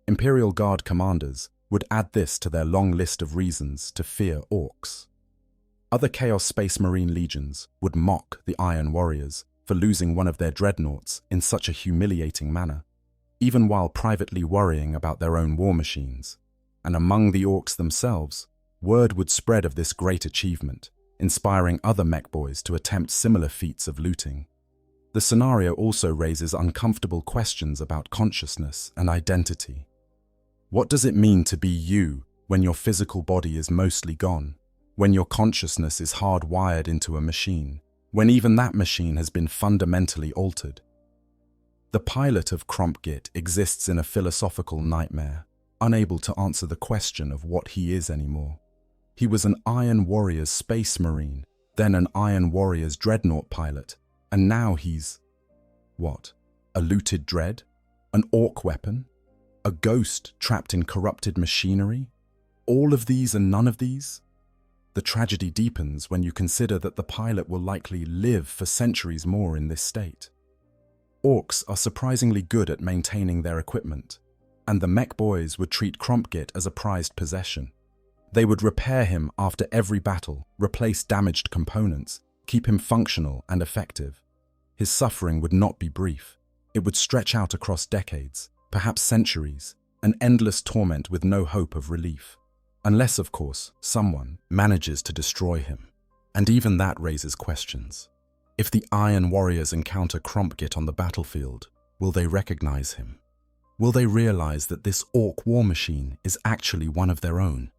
Imperial Guard commanders would add this to their long list of reasons to fear Orks. Other Chaos Space Marine legions would mock the Iron Warriors for losing one of their dreadnoughts in such a humiliating manner, even while privately worrying about their own war machines. And among the Orks themselves, word would spread of this great achievement, inspiring other mech boys to attempt similar feats of looting. The scenario also raises uncomfortable questions about consciousness and identity. What does it mean to be you when your physical body is mostly gone, when your consciousness is hardwired into a machine, when even that machine has been fundamentally altered? The pilot of Krompgit exists in a philosophical nightmare, unable to answer the question of what he is anymore. He was an Iron Warriors Space Marine, then an Iron Warriors Dreadnought pilot, and now he's… what? A looted dread? An Ork weapon? A ghost trapped in corrupted machinery? All of these and none of these? The tragedy deepens when you consider that the pilot will likely live for centuries more in this state. Orks are surprisingly good at maintaining their equipment, and the mech boys would treat Crumpgit as a prized possession. They would repair him after every battle, replace damaged components, keep him functional and effective. His suffering would not be brief. It would stretch out across decades, perhaps centuries, an endless torment with no hope of relief. Unless, of course, someone manages to destroy him. And even that raises questions. If the Iron Warriors encounter Crumpgit on the battlefield, will they recognize him? Will they realize that this Ork war machine is actually one of their own?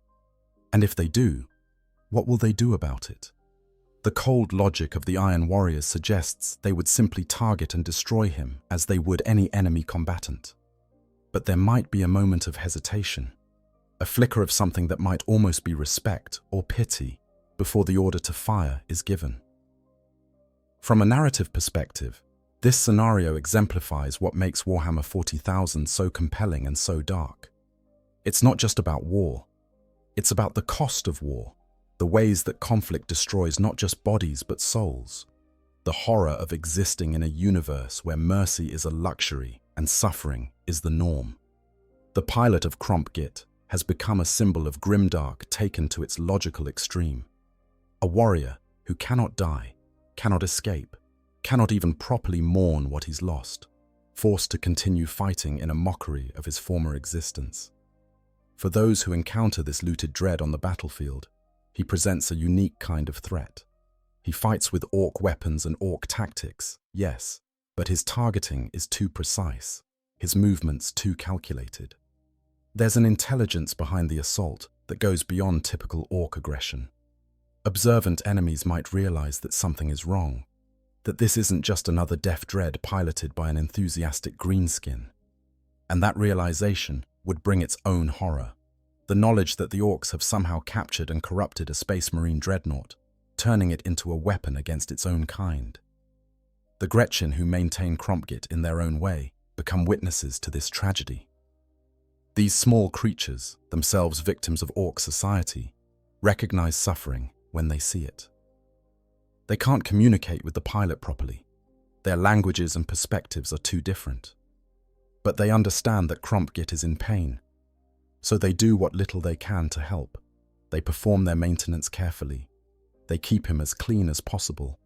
And if they do, what will they do about it? The cold logic of the Iron Warriors suggests they would simply target and destroy him as they would any enemy combatant. But there might be a moment of hesitation, a flicker of something that might almost be respect or pity before the order to fire is given. From a narrative perspective, this scenario exemplifies what makes Warhammer 40,000 so compelling and so dark. It's not just about war. It's about the cost of war, the ways that conflict destroys not just bodies but souls, the horror of existing in a universe where mercy is a luxury and suffering is the norm. The pilot of Crumpgit has become a symbol of grimdark taken to its logical extreme. A warrior who cannot die, cannot escape, cannot even properly mourn what he's lost, forced to continue fighting in a mockery of his former existence. For those who encounter this looted dread on the battlefield, he presents a unique kind of threat. He fights with Ork weapons and Ork tactics, yes, but his targeting is too precise, his movements too calculated. There's an intelligence behind the assault that goes beyond typical Ork aggression. Observant enemies might realize that something is wrong, that this isn't just another deaf dread piloted by an enthusiastic greenskin. And that realization would bring its own horror. The knowledge that the Orks have somehow captured and corrupted a Space Marine Dreadnought, turning it into a weapon against its own kind. The Gretchen who maintain Crumpgit in their own way become witnesses to this tragedy. These small creatures, themselves victims of Ork society, recognize suffering when they see it. They can't communicate with the pilot properly. Their languages and perspectives are too different. But they understand that Crumpgit is in pain, so they do what little they can to help. They perform their maintenance carefully. They keep him as clean as possible.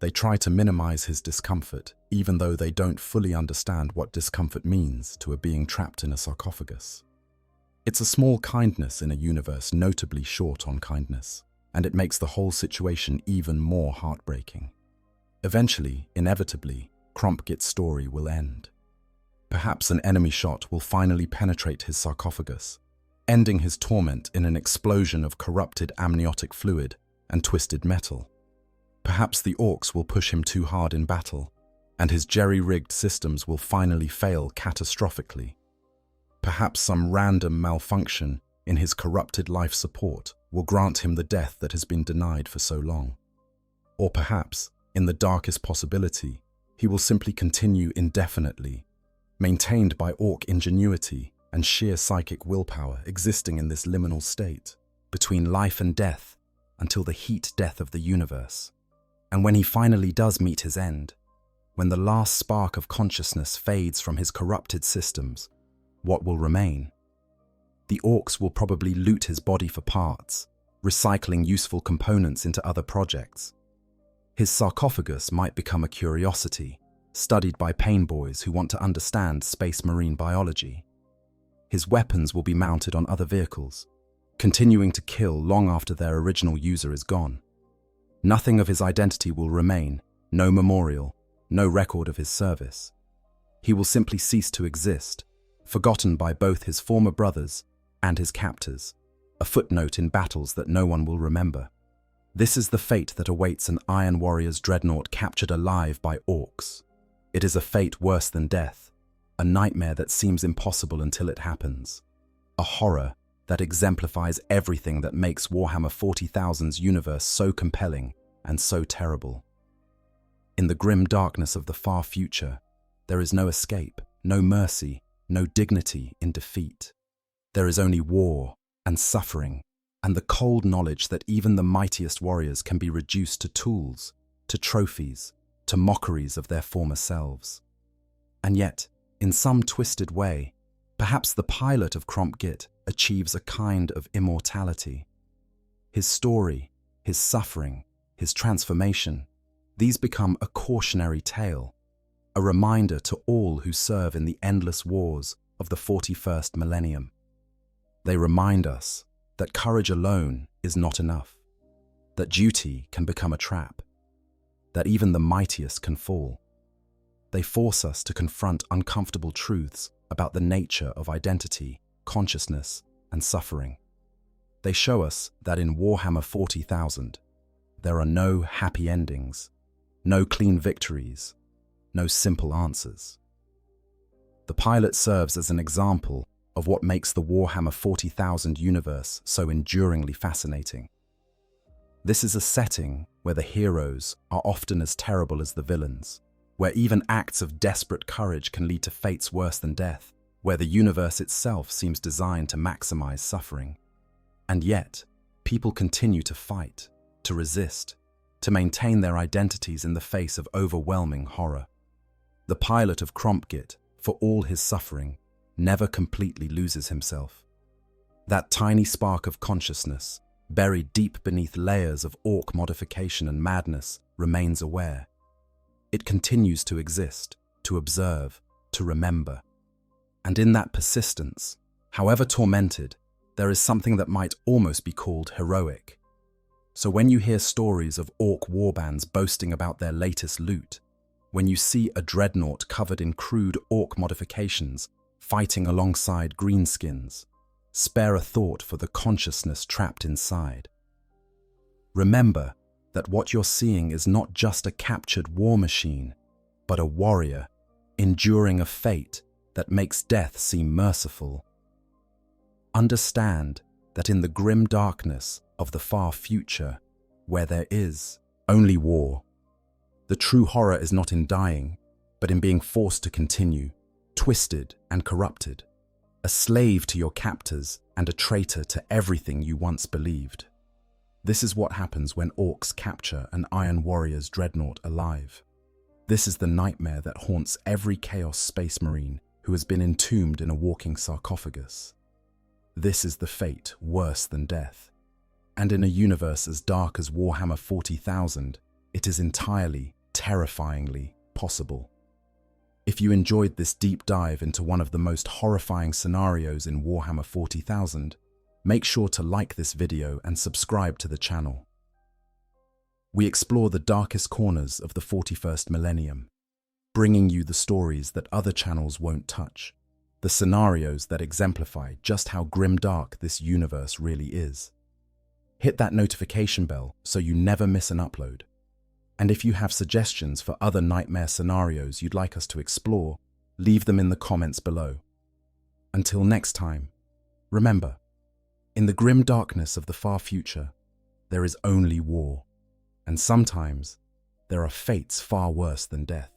They try to minimize his discomfort, even though they don't fully understand what discomfort means to a being trapped in a sarcophagus. It's a small kindness in a universe notably short on kindness, and it makes the whole situation even more heartbreaking. Eventually, inevitably, Crumpgit's story will end. Perhaps an enemy shot will finally penetrate his sarcophagus, ending his torment in an explosion of corrupted amniotic fluid and twisted metal. Perhaps the Orks will push him too hard in battle, and his jerry-rigged systems will finally fail catastrophically. Perhaps some random malfunction in his corrupted life support will grant him the death that has been denied for so long. Or perhaps, in the darkest possibility, he will simply continue indefinitely, maintained by Ork ingenuity and sheer psychic willpower existing in this liminal state, between life and death, until the heat death of the universe. And when he finally does meet his end, when the last spark of consciousness fades from his corrupted systems, what will remain? The Orks will probably loot his body for parts, recycling useful components into other projects. His sarcophagus might become a curiosity, studied by pain boys who want to understand space marine biology. His weapons will be mounted on other vehicles, continuing to kill long after their original user is gone. Nothing of his identity will remain, no memorial, no record of his service. He will simply cease to exist, forgotten by both his former brothers and his captors, a footnote in battles that no one will remember. This is the fate that awaits an Iron Warrior's Dreadnought captured alive by Orks. It is a fate worse than death, a nightmare that seems impossible until it happens, a horror that exemplifies everything that makes Warhammer 40,000's universe so compelling and so terrible. In the grim darkness of the far future, there is no escape, no mercy, no dignity in defeat. There is only war and suffering and the cold knowledge that even the mightiest warriors can be reduced to tools, to trophies, to mockeries of their former selves. And yet, in some twisted way, perhaps the pilot of Crumpgit achieves a kind of immortality. His story, his suffering, his transformation, these become a cautionary tale, a reminder to all who serve in the endless wars of the 41st millennium. They remind us that courage alone is not enough, that duty can become a trap, that even the mightiest can fall. They force us to confront uncomfortable truths about the nature of identity, consciousness, and suffering. They show us that in Warhammer 40,000, there are no happy endings, no clean victories, no simple answers. The pilot serves as an example of what makes the Warhammer 40,000 universe so enduringly fascinating. This is a setting where the heroes are often as terrible as the villains, where even acts of desperate courage can lead to fates worse than death, where the universe itself seems designed to maximize suffering. And yet, people continue to fight, to resist, to maintain their identities in the face of overwhelming horror. The pilot of Crumpgit, for all his suffering, never completely loses himself. That tiny spark of consciousness, buried deep beneath layers of orc modification and madness, remains aware. It continues to exist, to observe, to remember. And in that persistence, however tormented, there is something that might almost be called heroic. So when you hear stories of orc warbands boasting about their latest loot, when you see a Dreadnought covered in crude orc modifications fighting alongside greenskins, spare a thought for the consciousness trapped inside. Remember that what you're seeing is not just a captured war machine, but a warrior enduring a fate that makes death seem merciful. Understand that in the grim darkness of the far future, where there is only war, the true horror is not in dying, but in being forced to continue, twisted and corrupted, a slave to your captors and a traitor to everything you once believed. This is what happens when orcs capture an Iron Warrior's Dreadnought alive. This is the nightmare that haunts every Chaos Space Marine who has been entombed in a walking sarcophagus. This is the fate worse than death. And in a universe as dark as Warhammer 40,000, it is entirely, terrifyingly possible. If you enjoyed this deep dive into one of the most horrifying scenarios in Warhammer 40,000, make sure to like this video and subscribe to the channel. We explore the darkest corners of the 41st millennium, bringing you the stories that other channels won't touch, the scenarios that exemplify just how grimdark this universe really is. Hit that notification bell so you never miss an upload. And if you have suggestions for other nightmare scenarios you'd like us to explore, leave them in the comments below. Until next time, remember, in the grim darkness of the far future, there is only war, and sometimes there are fates far worse than death.